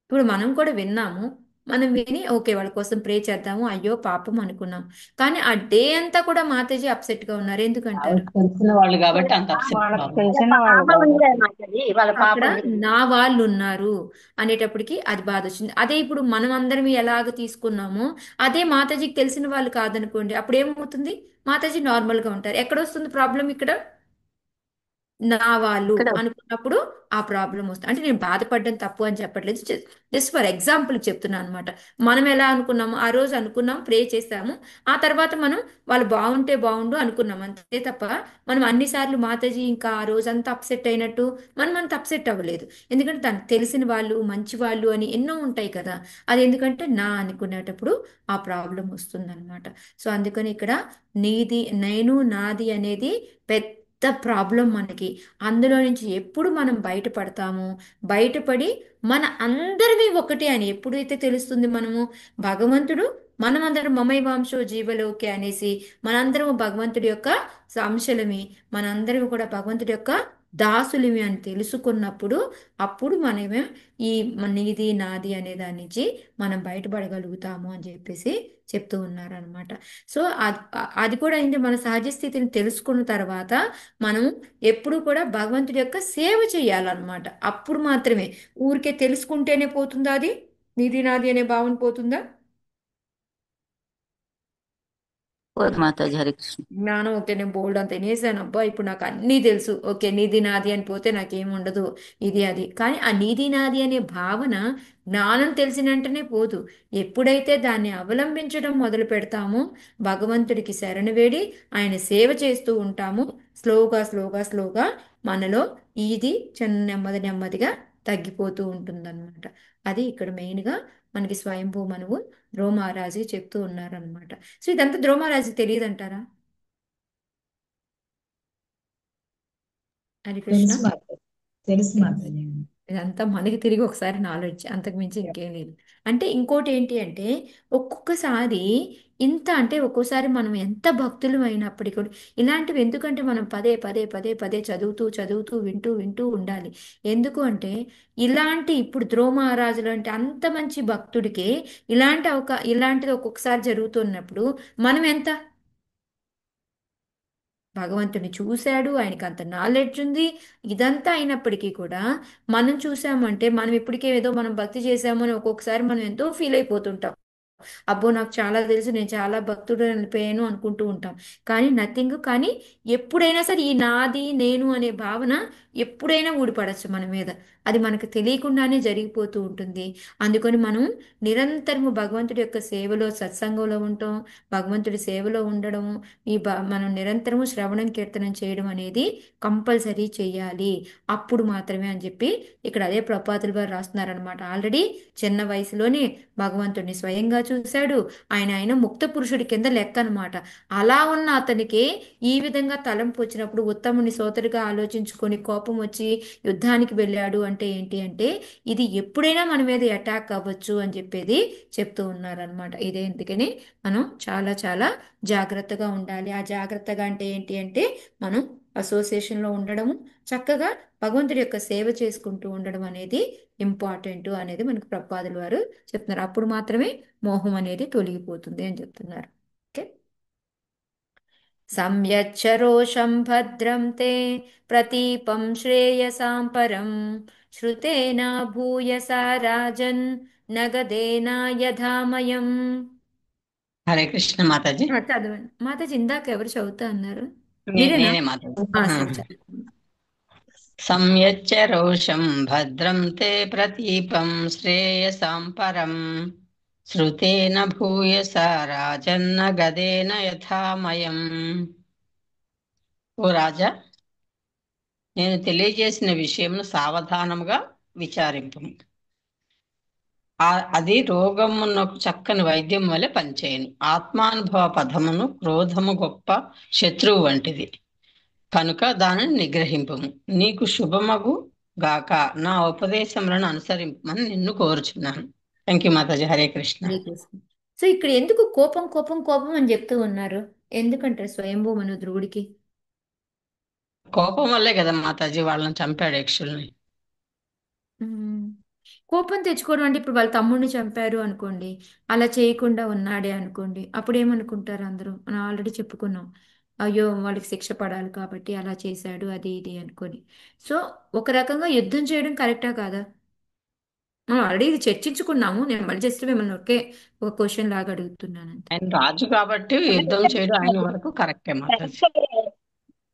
ఇప్పుడు మనం కూడా విన్నాము, మనం విని ఓకే వాళ్ళ కోసం ప్రే చేద్దాము, అయ్యో పాపం అనుకున్నాం. కానీ ఆ డే అంతా కూడా మాతాజీ అప్సెట్గా ఉన్నారు. ఎందుకంటారు? వాళ్ళకి తెలిసిన వాళ్ళు కాబట్టి అంత అప్సెట్ వాళ్ళకి కావాలి. తెలిసిన వాళ్ళు పాపం ఉందే కాబట్టి. మాటది వాళ్ళ అక్కడ పాపం ఉంది. నా వాళ్ళు ఉన్నారు అనేటప్పటికి అది బాధ వచ్చింది. అదే ఇప్పుడు మనం అందరం ఎలాగ తీసుకున్నామో అదే మాతాజీకి తెలిసిన వాళ్ళు కాదనుకోండి, అప్పుడు ఏమవుతుంది? మాతాజీ నార్మల్గా ఉంటారు. ఎక్కడొస్తుంది ప్రాబ్లం ఇక్కడ? నా వాళ్ళు ఇక్కడ అనుకున్నప్పుడు ఆ ప్రాబ్లం వస్తుంది. అంటే నేను బాధపడడం తప్పు అని చెప్పట్లేదు, జస్ట్ ఫర్ ఎగ్జాంపుల్ చెప్తున్నాను అనమాట. మనం ఎలా అనుకున్నాము, ఆ రోజు అనుకున్నాం, ప్రే చేసాము, ఆ తర్వాత మనం వాళ్ళు బాగుంటే బాగుండు అనుకున్నాం, అంతే తప్ప మనం అన్నిసార్లు మాతాజీ ఇంకా ఆ రోజు అంతా అప్సెట్ అయినట్టు మనం అంత అప్సెట్ అవ్వలేదు. ఎందుకంటే తనకు తెలిసిన వాళ్ళు మంచి వాళ్ళు అని ఎన్నో ఉంటాయి కదా. అది ఎందుకంటే నా అనుకునేటప్పుడు ఆ ప్రాబ్లం వస్తుందన్నమాట. సో అందుకని ఇక్కడ నీది నేను నాది అనేది పెద్ద ప్రాబ్లం మనకి. అందులో నుంచి ఎప్పుడు మనం బయటపడతామో, బయటపడి మన అందరివి ఒకటే అని ఎప్పుడైతే తెలుస్తుంది మనము, భగవంతుడు మనమందరం మమైవాంశో జీవలోకే అనేసి మనందరము భగవంతుడి యొక్క అంశలమి, మనందరం కూడా భగవంతుడి యొక్క దాసులమి అని తెలుసుకున్నప్పుడు అప్పుడు మనమే ఈ నీది నాది అనే దాని నుంచి మనం బయటపడగలుగుతాము అని చెప్పేసి చెప్తూ ఉన్నారనమాట. సో అది కూడా ఏంటి, మన సహజ స్థితిని తెలుసుకున్న తర్వాత మనం ఎప్పుడు కూడా భగవంతుడి యొక్క సేవ చేయాలన్నమాట. అప్పుడు మాత్రమే. ఊరికే తెలుసుకుంటేనే పోతుందా అది? నీది నాది అనే భావన పోతుందా? ఓకే మాతాజీ, హరే కృష్ణ. జ్ఞానం ఓకే, నేను బోల్డ్ అంత తినేసాను అబ్బా, ఇప్పుడు నాకు అన్నీ తెలుసు, ఓకే నీది నాది అని పోతే నాకేం ఉండదు, ఇది అది. కానీ ఆ నీది నాది అనే భావన జ్ఞానం తెలిసిన వెంటనే పోదు. ఎప్పుడైతే దాన్ని అవలంబించడం మొదలు పెడతామో, భగవంతుడికి శరణు వేడి ఆయన సేవ చేస్తూ ఉంటాము, స్లోగా స్లోగా స్లోగా మనలో ఇది చిన్న నెమ్మది నెమ్మదిగా తగ్గిపోతూ ఉంటుందన్నమాట. అది ఇక్కడ మెయిన్గా మనకి స్వయంభూ మనువు ధ్రువమహారాజు చెప్తూ ఉన్నారనమాట. సో ఇదంతా ధ్రువమహారాజు తెలియదు అంటారా? హరికృష్ణ. తెలుసు మాతాజీ, తెలుసు మాతాజీ. ఇదంతా మనకి తిరిగి ఒకసారి నాలెడ్జ్, అంతకు మించి ఇంకేం లేదు. అంటే ఇంకోటి ఏంటి అంటే, ఒక్కొక్కసారి ఇంత అంటే ఒక్కోసారి మనం ఎంత భక్తులు అయినప్పటికీ కూడా ఇలాంటివి ఎందుకంటే మనం పదే పదే పదే పదే చదువుతూ చదువుతూ వింటూ వింటూ ఉండాలి. ఎందుకు అంటే ఇలాంటి ఇప్పుడు ధ్రువ మహారాజు లాంటి అంత మంచి భక్తుడికి ఇలాంటిది ఒక్కొక్కసారి జరుగుతున్నప్పుడు మనం ఎంత భగవంతుని చూశాడు, ఆయనకి అంత నాలెడ్జ్ ఉంది, ఇదంతా అయినప్పటికీ కూడా మనం చూసామంటే మనం ఇప్పటికే ఏదో మనం భక్తి చేసామని ఒక్కొక్కసారి మనం ఎంతో ఫీల్ అయిపోతుంటాం. అబ్బో నాకు చాలా తెలుసు, నేను చాలా భక్తుడు వెళ్ళిపోయాను అనుకుంటూ ఉంటాం. కానీ నథింగ్. కానీ ఎప్పుడైనా సరే ఈ నాది నేను అనే భావన ఎప్పుడైనా ఊడిపడచ్చు మన మీద. అది మనకు తెలియకుండానే జరిగిపోతూ ఉంటుంది. అందుకని మనం నిరంతరము భగవంతుడి యొక్క సేవలో, సత్సంగంలో ఉండటం, భగవంతుడి సేవలో ఉండడం, మనం నిరంతరము శ్రవణం కీర్తనం చేయడం అనేది కంపల్సరీ చేయాలి. అప్పుడు మాత్రమే అని చెప్పి ఇక్కడ అదే ప్రపాతులు వారు రాస్తున్నారనమాట. ఆల్రెడీ చిన్న వయసులోనే భగవంతుడిని స్వయంగా చూశాడు. ఆయన ముక్త పురుషుడి కింద లెక్క అనమాట. అలా ఉన్న అతనికి ఈ విధంగా తలంపు వచ్చినప్పుడు ఉత్తముని సోదరుగా ఆలోచించుకొని కోపం వచ్చి యుద్ధానికి వెళ్ళాడు అంటే ఏంటి అంటే ఇది ఎప్పుడైనా మన మీద అటాక్ అవ్వచ్చు అని చెప్పేది చెప్తూ ఉన్నారనమాట. ఇదే ఎందుకని మనం చాలా చాలా జాగ్రత్తగా ఉండాలి. ఆ జాగ్రత్తగా అంటే ఏంటి అంటే మనం అసోసియేషన్లో ఉండడము, చక్కగా భగవంతుడి యొక్క సేవ చేసుకుంటూ ఉండడం అనేది ఇంపార్టెంట్ అనేది మనకు ప్రపాదుల వారు చెప్తున్నారు. అప్పుడు మాత్రమే మోహం అనేది తొలగిపోతుంది అని చెప్తున్నారు. ఓకే. సంయచ్చరోషం భద్రం తే ప్రతీపం శ్రేయసాం పరం శ్రుతేన భూయసా రాజన్ నగదేన యథామయం. హరే కృష్ణ మాతాజీ. చదవండి మాతాజీ. ఇందాక ఎవరు చదువుతా అన్నారు? మీరేనా? నేనే మాతాజీ. సరే చదవండి. సంయచ్చ రోషం భద్రం తే ప్రతీపం శ్రేయసాం పరం శ్రుతేన భూయస రాజన్న గదేన యథామయం. ఓ రాజా, నేను తెలియజేసిన విషయమును సావధానముగా విచారింపు. అది రోగమునకు చక్కని వైద్యం వలె పనిచేయను. ఆత్మానుభవ పదమును క్రోధము గొప్ప శత్రువు వంటిది కనుక దానిని నిగ్రహింపము. నీకు శుభమగు గాక. నా ఉపదేశములను అనుసరింపమని నిన్ను కోరుచున్నాను. థ్యాంక్ యూ మాతాజీ. హరే కృష్ణ. హరే కృష్ణ. సో ఇక్కడ ఎందుకు కోపం కోపం కోపం అని చెప్తూ ఉన్నారు? ఎందుకంటారు స్వయంభూ మను ధ్రువుడికి? కోపం వల్లే కదా మాతాజీ వాళ్ళని చంపాడు యక్షుల్ని. మ్మ్. కోపం తెచ్చుకోవడం అంటే ఇప్పుడు వాళ్ళ తమ్ముడిని చంపారు అనుకోండి, అలా చేయకుండా ఉన్నాడే అనుకోండి, అప్పుడు ఏమనుకుంటారు అందరూ? మనం ఆల్రెడీ చెప్పుకున్నాం, అయ్యో వాళ్ళకి శిక్ష పడాలి కాబట్టి అలా చేశాడు అది ఇది అనుకొని. సో ఒక రకంగా యుద్ధం చేయడం కరెక్టా కాదా? మనం ఆల్రెడీ ఇది చర్చించుకున్నాము. నేను మళ్ళీ జస్ట్ మిమ్మల్ని ఒకే ఒక క్వశ్చన్ లాగా అడుగుతున్నాను అంతే. ఆయన రాజు కాబట్టి యుద్ధం చేయడం ఆయన వరకు కరెక్టే మాతాజీ.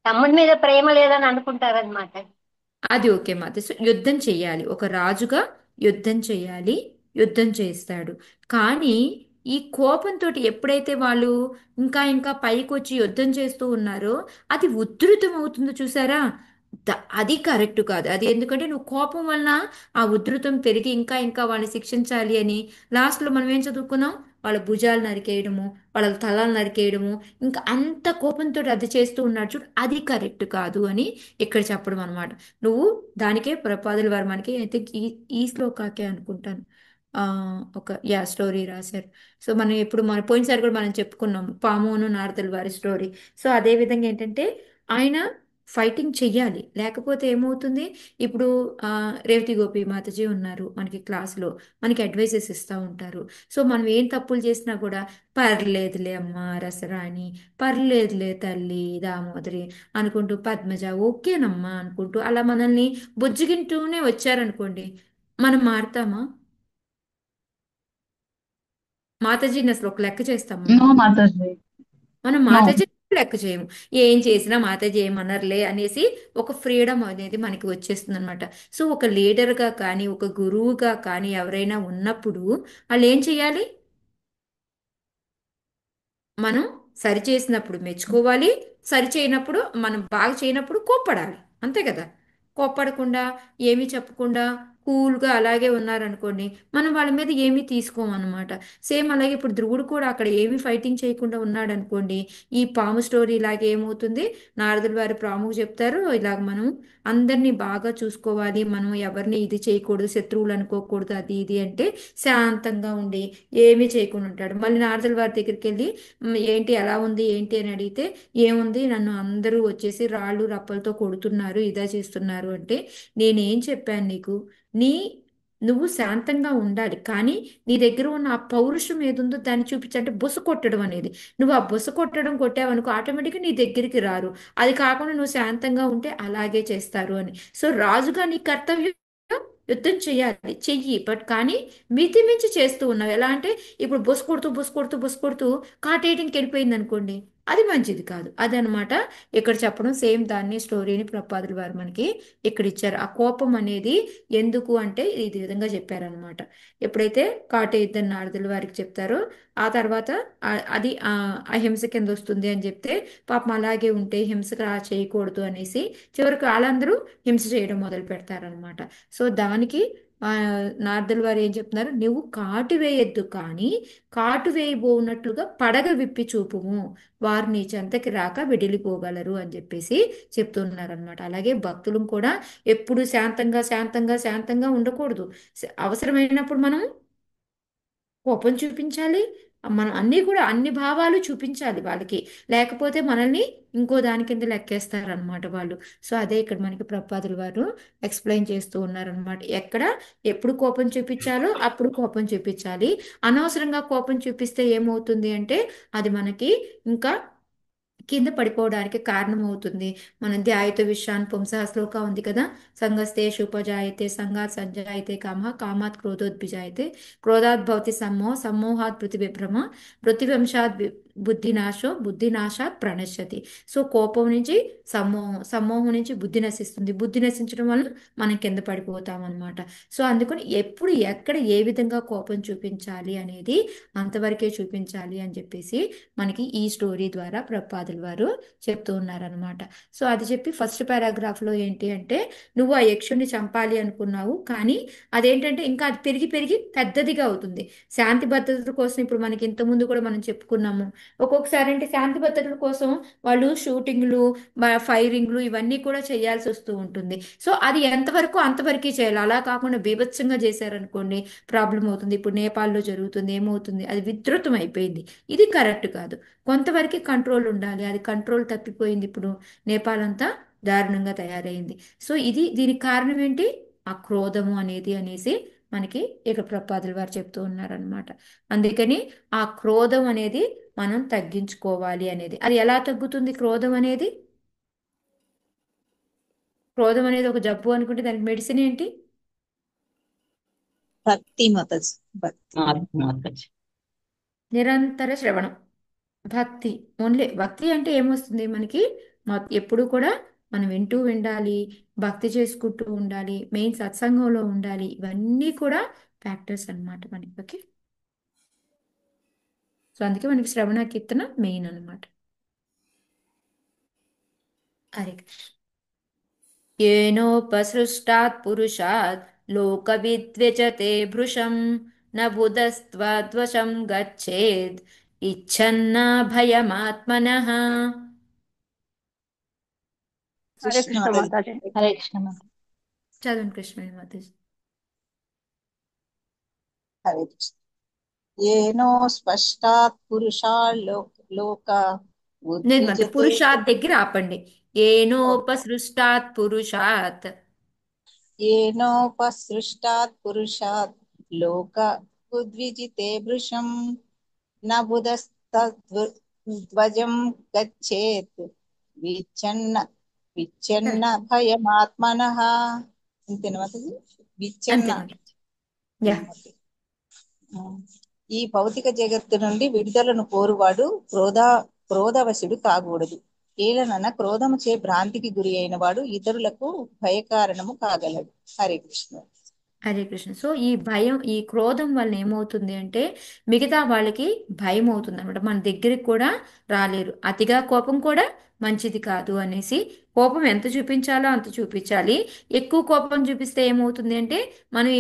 తమ్ముడి మీద ప్రేమ లేదని అనుకుంటారనమాట. అది ఓకే మాత. సో యుద్ధం చెయ్యాలి, ఒక రాజుగా యుద్ధం చెయ్యాలి, యుద్ధం చేస్తాడు. కానీ ఈ కోపంతో ఎప్పుడైతే వాళ్ళు ఇంకా ఇంకా పైకి వచ్చి యుద్ధం చేస్తూ ఉన్నారో అది ఉధృతం అవుతుందో చూసారా? అది కరెక్ట్ కాదు. అది ఎందుకంటే నువ్వు కోపం వలన ఆ ఉధృతం పెరిగి ఇంకా ఇంకా వాళ్ళని శిక్షించాలి అని లాస్ట్లో మనం ఏం చదువుకున్నాం? వాళ్ళ భుజాలు నరికేయడము, వాళ్ళ తలాలు నరికేయడము, ఇంకా అంత కోపంతో అది చేస్తూ ఉన్నాడు చూడు, అది కరెక్ట్ కాదు అని ఇక్కడ చెప్పడం అనమాట. నువ్వు దానికే ప్రపాదుల వారు మనకి ఐ థింక్ ఈ శ్లోకాకే అనుకుంటాను ఆ ఒక స్టోరీ రాశారు. సో మనం ఎప్పుడు మన పోయినసారి కూడా మనం చెప్పుకున్నాం పామును నారదుల వారి స్టోరీ. సో అదే విధంగా ఏంటంటే ఆయన ఫైటింగ్ చెయ్యాలి, లేకపోతే ఏమవుతుంది? ఇప్పుడు రేవతి గోపి మాతజీ ఉన్నారు మనకి క్లాస్లో, మనకి అడ్వైజెస్ ఇస్తూ ఉంటారు. సో మనం ఏం తప్పులు చేసినా కూడా పర్లేదులే అమ్మ రసరాణి, పర్లేదులే తల్లి దామోదరి అనుకుంటూ, పద్మజ ఓకేనమ్మా అనుకుంటూ అలా మనల్ని బుజ్జిగింటూనే వచ్చారనుకోండి, మనం మారుతామా? మాతాజీని అసలు ఒక లెక్క చేస్తామా? నో మాతాజీ. మనం మాతాజీ లెక్క చేయము. ఏం చేసినా మాతాజీ ఏమనర్లే అనేసి ఒక ఫ్రీడమ్ అనేది మనకి వచ్చేస్తుంది అనమాట. సో ఒక లీడర్గా కానీ ఒక గురువుగా కానీ ఎవరైనా ఉన్నప్పుడు వాళ్ళు ఏం చేయాలి? మనం సరి చేసినప్పుడు మెచ్చుకోవాలి, సరి చేయనప్పుడు మనం బాగా చేయనప్పుడు కోప్పడాలి. అంతే కదా. కోప్పడకుండా ఏమీ చెప్పకుండా కూల్గా అలాగే ఉన్నారనుకోండి, మనం వాళ్ళ మీద ఏమీ తీసుకోమన్నమాట. సేమ్ అలాగే ఇప్పుడు ధ్రువుడు కూడా అక్కడ ఏమీ ఫైటింగ్ చేయకుండా ఉన్నాడు అనుకోండి, ఈ పాము స్టోరీ ఇలాగే ఏమవుతుంది, నారదుల వారి ప్రాముఖ్యం చెప్తారు ఇలాగ మనం అందరినీ బాగా చూసుకోవాలి, మనం ఎవరిని ఇది చేయకూడదు, శత్రువులు అనుకోకూడదు, అది ఇది అంటే శాంతంగా ఉండి ఏమీ చేయకుండా ఉంటాడు. మళ్ళీ నారదుల వారి దగ్గరికి వెళ్ళి ఏంటి ఎలా ఉంది ఏంటి అని అడిగితే ఏముంది, నన్ను అందరూ వచ్చేసి రాళ్ళు రప్పలతో కొడుతున్నారు, ఇదా చేస్తున్నారు అంటే నేనేం చెప్పాను నీకు? నీ నువ్వు శాంతంగా ఉండాలి, కానీ నీ దగ్గర ఉన్న ఆ పౌరుషం ఏదుందో దాన్ని చూపించంటే బుస కొట్టడం అనేది. నువ్వు ఆ బుస కొట్టడం కొట్టావనుకో ఆటోమేటిక్గా నీ దగ్గరికి రారు. అది కాకుండా నువ్వు శాంతంగా ఉంటే అలాగే చేస్తారు అని. సో రాజుగా నీ కర్తవ్యం యుద్ధం చేయాలి, చెయ్యి. బట్ కానీ మితి మించి చేస్తూ ఉన్నావు. ఎలా అంటే ఇప్పుడు బుస కొడుతూ బుస కొడుతూ బుస కొడుతూ కాటేయడానికి వెళ్ళిపోయింది అనుకోండి, అది మంచిది కాదు. అదనమాట ఇక్కడ చెప్పడం. సేమ్ దాన్ని స్టోరీని ప్రపాదులు వారు మనకి ఇక్కడ ఇచ్చారు. ఆ కోపం అనేది ఎందుకు అంటే ఇది విధంగా చెప్పారనమాట. ఎప్పుడైతే కాటేయుద్ధం నారదుల వారికి చెప్తారో ఆ తర్వాత అది అహింస కింద వస్తుంది అని చెప్తే పాపం అలాగే ఉంటే హింసగా చేయకూడదు అనేసి చివరికి వాళ్ళందరూ హింస చేయడం మొదలు పెడతారనమాట. సో దానికి నారదుల వారు ఏం చెప్తున్నారు, నువ్వు కాటు వేయొద్దు, కానీ కాటు వేయబోనట్లుగా పడగ విప్పి చూపుము, వారు నీ చెంతకి రాక వెడిలిపోగలరు అని చెప్పేసి చెప్తున్నారనమాట. అలాగే భక్తులు కూడా ఎప్పుడు శాంతంగా శాంతంగా శాంతంగా ఉండకూడదు. అవసరమైనప్పుడు మనం కోపం చూపించాలి, మనం అన్నీ కూడా అన్ని భావాలు చూపించాలి వాళ్ళకి. లేకపోతే మనల్ని ఇంకో దాని కింద లెక్కేస్తారనమాట వాళ్ళు. సో అదే ఇక్కడ మనకి ప్రపాదుల వారు ఎక్స్ప్లెయిన్ చేస్తూ ఉన్నారనమాట. ఎప్పుడు కోపం చూపించాలో అప్పుడు కోపం చూపించాలి. అనవసరంగా కోపం చూపిస్తే ఏమవుతుంది అంటే అది మనకి ఇంకా కింద పడిపోవడానికి కారణమవుతుంది. మనం ధ్యాయత విషయాన్ని పుంసః శ్లోక ఉంది కదా, సంగస్తే శుపజాయతే సంగాత్ సంజాయతే కామ కామాత్ క్రోధోద్భిజాయతే క్రోధాత్ భవతి సమ్మోహ సమ్మోహాత్ పృథివిభ్రమ పృథివంశాత్ బుద్ధినాశో బుద్ధినాశాత్ ప్రణశ్యతి. సో కోపం నుంచి సమ్మోహం నుంచి బుద్ధి నశిస్తుంది, బుద్ధి నశించడం వల్ల మనం కింద పడిపోతాం అనమాట. సో అందుకని ఎప్పుడు ఎక్కడ ఏ విధంగా కోపం చూపించాలి అనేది అంతవరకే చూపించాలి అని చెప్పేసి మనకి ఈ స్టోరీ ద్వారా ప్రపాదుల వారు చెప్తూ ఉన్నారనమాట. సో అది చెప్పి ఫస్ట్ పారాగ్రాఫ్లో ఏంటి అంటే, నువ్వు ఆ యక్షుడిని చంపాలి అనుకున్నావు, కానీ అదేంటంటే ఇంకా అది పెరిగి పెరిగి పెద్దదిగా అవుతుంది. శాంతి భద్రతల కోసం ఇప్పుడు మనకి ఇంతకుముందు కూడా మనం చెప్పుకున్నాము, ఒక్కొక్కసారి అంటే శాంతి భద్రతల కోసం వాళ్ళు షూటింగ్లు ఫైరింగ్లు ఇవన్నీ కూడా చేయాల్సి వస్తూ ఉంటుంది. సో అది ఎంతవరకు అంతవరకే చేయాలి, అలా కాకుండా బీభత్సంగా చేశారనుకోండి ప్రాబ్లం అవుతుంది. ఇప్పుడు నేపాల్లో జరుగుతుంది, ఏమవుతుంది, అది విస్తృతం అయిపోయింది. ఇది కరెక్ట్ కాదు. కొంతవరకు కంట్రోల్ ఉండాలి, అది కంట్రోల్ తప్పిపోయింది. ఇప్పుడు నేపాల్ అంతా దారుణంగా తయారైంది. సో దీనికి కారణం ఏంటి? ఆ క్రోధము అనేది అనేసి మనకి ఇక ప్రపాదుల వారు చెప్తూ ఉన్నారనమాట. అందుకని ఆ క్రోధం అనేది మనం తగ్గించుకోవాలి అనేది. అది ఎలా తగ్గుతుంది క్రోధం అనేది? క్రోధం అనేది ఒక జబ్బు అనుకుంటే దానికి మెడిసిన్ ఏంటి? భక్తి మాతాజీ, భక్తి. నిరంతర శ్రవణం, భక్తి. ఓన్లీ భక్తి అంటే ఏమొస్తుంది మనకి? ఎప్పుడు కూడా మనం వింటూ ఉండాలి, భక్తి చేసుకుంటూ ఉండాలి, మెయిన్ సత్సంగంలో ఉండాలి. ఇవన్నీ కూడా ఫ్యాక్టర్స్ అన్నమాట మనకి. ఓకే, సో అందుకే మనకి శ్రవణ కీర్తన మెయిన్ అన్నమాట. హరే కృష్ణ. ఏనోపసృష్టాత్ పురుషాత్ లోకవిద్వ్యజతే భృశం న బుధస్త్వద్వశం గచ్చేద్ ఇచ్ఛన్న భయమాత్మనః. హరే కృష్ణ మాతాజీ. హరే కృష్ణ మాత. చదవండి కృష్ణవేణి మాతాజీ. హరే కృష్ణ. ఏనో స్పష్టాత్ పురుషాల్లోక నేను అంటే ఉద్విజతే పురుషాత్ దగ్గర ఆపండి. ఏనోపసృష్టాత్ పురుషాత్. ఏనోపసృష్టాత్ పురుషాత్ లోక ఉద్విజితే భృశం న బుధస్తద్వజం గచ్చేత్ విచ్ఛన్న విచ్ఛన్న భయమాత్మనః. అంతేనా మాతాజీ? విచ్ఛన్న. Yeah, okay. ఈ భౌతిక జగత్తు నుండి విడుదలను కోరువాడు క్రోధవశుడు కాకూడదు. ఏలనన క్రోధము చే భ్రాంతికి గురి అయిన వాడు ఇతరులకు భయకారణము కాగలడు. హరే కృష్ణ. హరే కృష్ణ. సో ఈ భయం, ఈ క్రోధం వల్ల ఏమవుతుంది అంటే మిగతా వాళ్ళకి భయం అవుతుంది అనమాట. మన దగ్గరికి కూడా రాలేరు. అతిగా కోపం కూడా మంచిది కాదు అనేసి, కోపం ఎంత చూపించాలో అంత చూపించాలి. ఎక్కువ కోపం చూపిస్తే ఏమవుతుంది అంటే మనం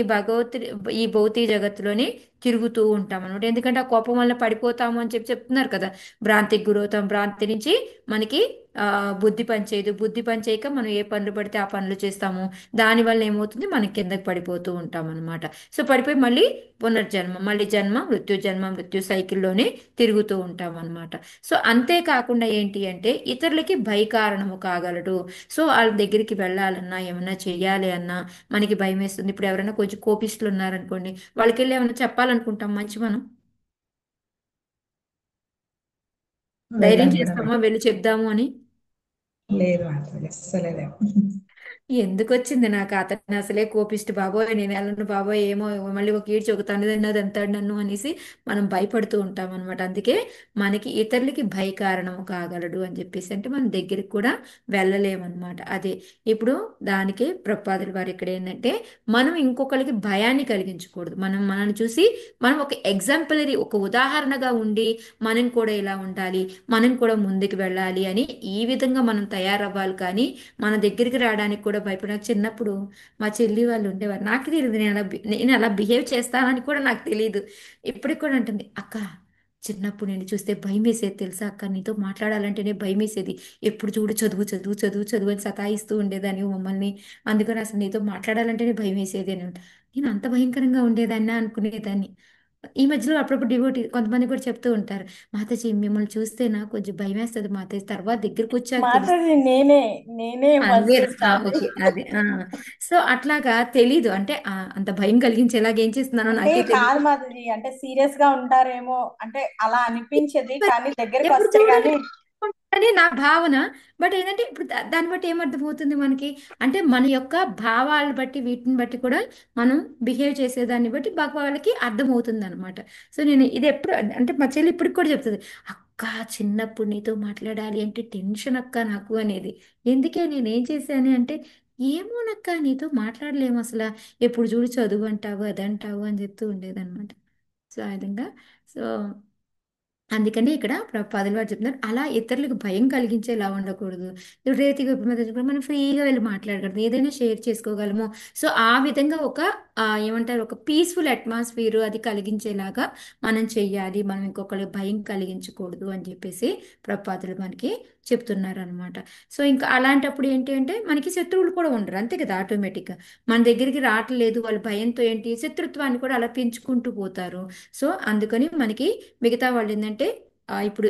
ఈ భౌతిక జగత్తులోనే తిరుగుతూ ఉంటాం అనమాట. ఎందుకంటే ఆ కోపం వల్ల పడిపోతాము అని చెప్తున్నారు కదా. భ్రాంతికి గురవుతాం, భ్రాంతి నుంచి మనకి బుద్ధి పనిచేయదు, బుద్ధి పనిచేయక మనం ఏ పనులు పడితే ఆ పనులు చేస్తాము. దానివల్ల ఏమవుతుంది, మనం కిందకి పడిపోతూ ఉంటాం అనమాట. సో పడిపోయి మళ్ళీ పునర్జన్మ, మళ్ళీ జన్మ మృత్యు సైకిల్లోనే తిరుగుతూ ఉంటాం అనమాట. సో అంతేకాకుండా ఏంటి అంటే ఇతరులకి భయకారణము కాగలడు. సో వాళ్ళ దగ్గరికి వెళ్ళాలన్నా ఏమన్నా చెయ్యాలి అన్నా మనకి భయం వేస్తుంది. ఇప్పుడు ఎవరైనా కొంచెం కోపిస్తులు ఉన్నారనుకోండి, వాళ్ళకి వెళ్ళి ఏమైనా చెప్పాలనుకుంటాం మంచి, మనం ధైర్యం వెళ్ళం మేడం. చేస్తామా వెళ్ళి చెప్దాము అని? లేదు మాత్రం అస్సలే లేవు. ఎందుకు వచ్చింది నాకు, అతను అసలే కోపిష్టి బాబోయ్, నేను వెళ్ళను బాబోయ్, ఏమో మళ్ళీ ఒక ఈడ్చి ఒక తండ్రి అంటాడు నన్ను అనేసి మనం భయపడుతూ ఉంటాం అనమాట. అందుకే మనకి ఇతరులకి భయ కారణము కాగలడు అని చెప్పేసి, అంటే మన దగ్గరికి కూడా వెళ్ళలేమన్నమాట. అదే ఇప్పుడు దానికి ప్రపాదుల వారు ఇక్కడ ఏంటంటే మనం ఇంకొకరికి భయాన్ని కలిగించకూడదు. మనల్ని చూసి మనం ఒక ఎగ్జాంపులరీ, ఒక ఉదాహరణగా ఉండి మనం కూడా ఇలా ఉండాలి, మనం కూడా ముందుకు వెళ్ళాలి అని ఈ విధంగా మనం తయారవ్వాలి. కానీ మన దగ్గరికి రావడానికి కూడా భయపడ, చిన్నప్పుడు మా చెల్లి వాళ్ళు ఉండేవారు, నాకు తెలియదు నేను అలా బిహేవ్ చేస్తానని కూడా నాకు తెలియదు. ఇప్పటికి కూడా అంటుంది, అక్క చిన్నప్పుడు నేను చూస్తే భయం వేసేది తెలుసా అక్క, నీతో మాట్లాడాలంటేనే భయం వేసేది, ఎప్పుడు చూడు చదువు చదువు చదువు చదువు అని సతాయిస్తూ ఉండేదాన్ని మమ్మల్ని, అందుకని అసలు నీతో మాట్లాడాలంటేనే భయం వేసేది అని. నేను అంత భయంకరంగా ఉండేదాన్ని అనుకునేదాన్ని. ఈ మధ్యలో అప్పుడప్పుడు డివోటీ కొంతమంది కూడా చెప్తూ ఉంటారు, మాతాజీ మిమ్మల్ని చూస్తే నాకు కొంచెం భయం వేస్తుంది మాతాజీ, తర్వాత దగ్గరికి వచ్చాక తెలుస్తుంది. మాతాజీ నేనే ఫస్ట్ స్టార్ట్. ఓకే, అదే సో అట్లాగా తెలీదు అంటే అంత భయం కలిగించేలాగా ఏం చేస్తున్నానో అంటే నాకే కాదు తెలియదు. మాతాజీ, అంటే సీరియస్ గా ఉంటారేమో అంటే అలా అనిపించేది, కానీ దగ్గరికి ఎప్పుడు వస్తే చూడాలి గానీ అని నా భావన. బట్ ఏంటంటే ఇప్పుడు దాన్ని బట్టి ఏమర్థమవుతుంది మనకి అంటే మన యొక్క భావాలను బట్టి వీటిని బట్టి కూడా మనం బిహేవ్ చేసేదాన్ని బట్టి బాగా వాళ్ళకి అర్థమవుతుంది అనమాట. సో నేను ఇది ఎప్పుడు అంటే మా చెల్లి ఇప్పటికి కూడా చెప్తుంది, అక్క చిన్నప్పుడు నీతో మాట్లాడాలి అంటే టెన్షన్ అక్క నాకు అనేది. ఎందుకే నేనేం చేశాను అంటే, ఏమోనక్క నీతో మాట్లాడలేము అసలు, ఎప్పుడు చూడు చదువు అంటావు అదంటావు అని చెప్తూ ఉండేదన్నమాట. సో ఆ విధంగా. సో అందుకని ఇక్కడ ప్రభుపాదులు వారు చెప్తున్నారు, అలా ఇతరులకు భయం కలిగించేలా ఉండకూడదు. ఇప్పుడు రేతిగా మనం ఫ్రీగా వెళ్ళి మాట్లాడకూడదు, ఏదైనా షేర్ చేసుకోగలము. సో ఆ విధంగా ఒక ఏమంటారు, ఒక పీస్ఫుల్ అట్మాస్ఫియర్ అది కలిగించేలాగా మనం చెయ్యాలి. మనం ఇంకొకరికి భయం కలిగించకూడదు అని చెప్పేసి ప్రభుపాదులు మనకి చెప్తున్నారు అనమాట. సో ఇంకా అలాంటప్పుడు ఏంటి అంటే మనకి శత్రువులు కూడా ఉండరు, అంతే కదా. ఆటోమేటిక్గా మన దగ్గరికి రావట్లేదు, వాళ్ళ భయంతో ఏంటి శత్రుత్వాన్ని కూడా అలా పెంచుకుంటూ పోతారు. సో అందుకని మనకి మిగతా వాళ్ళు ఏంటంటే ఇప్పుడు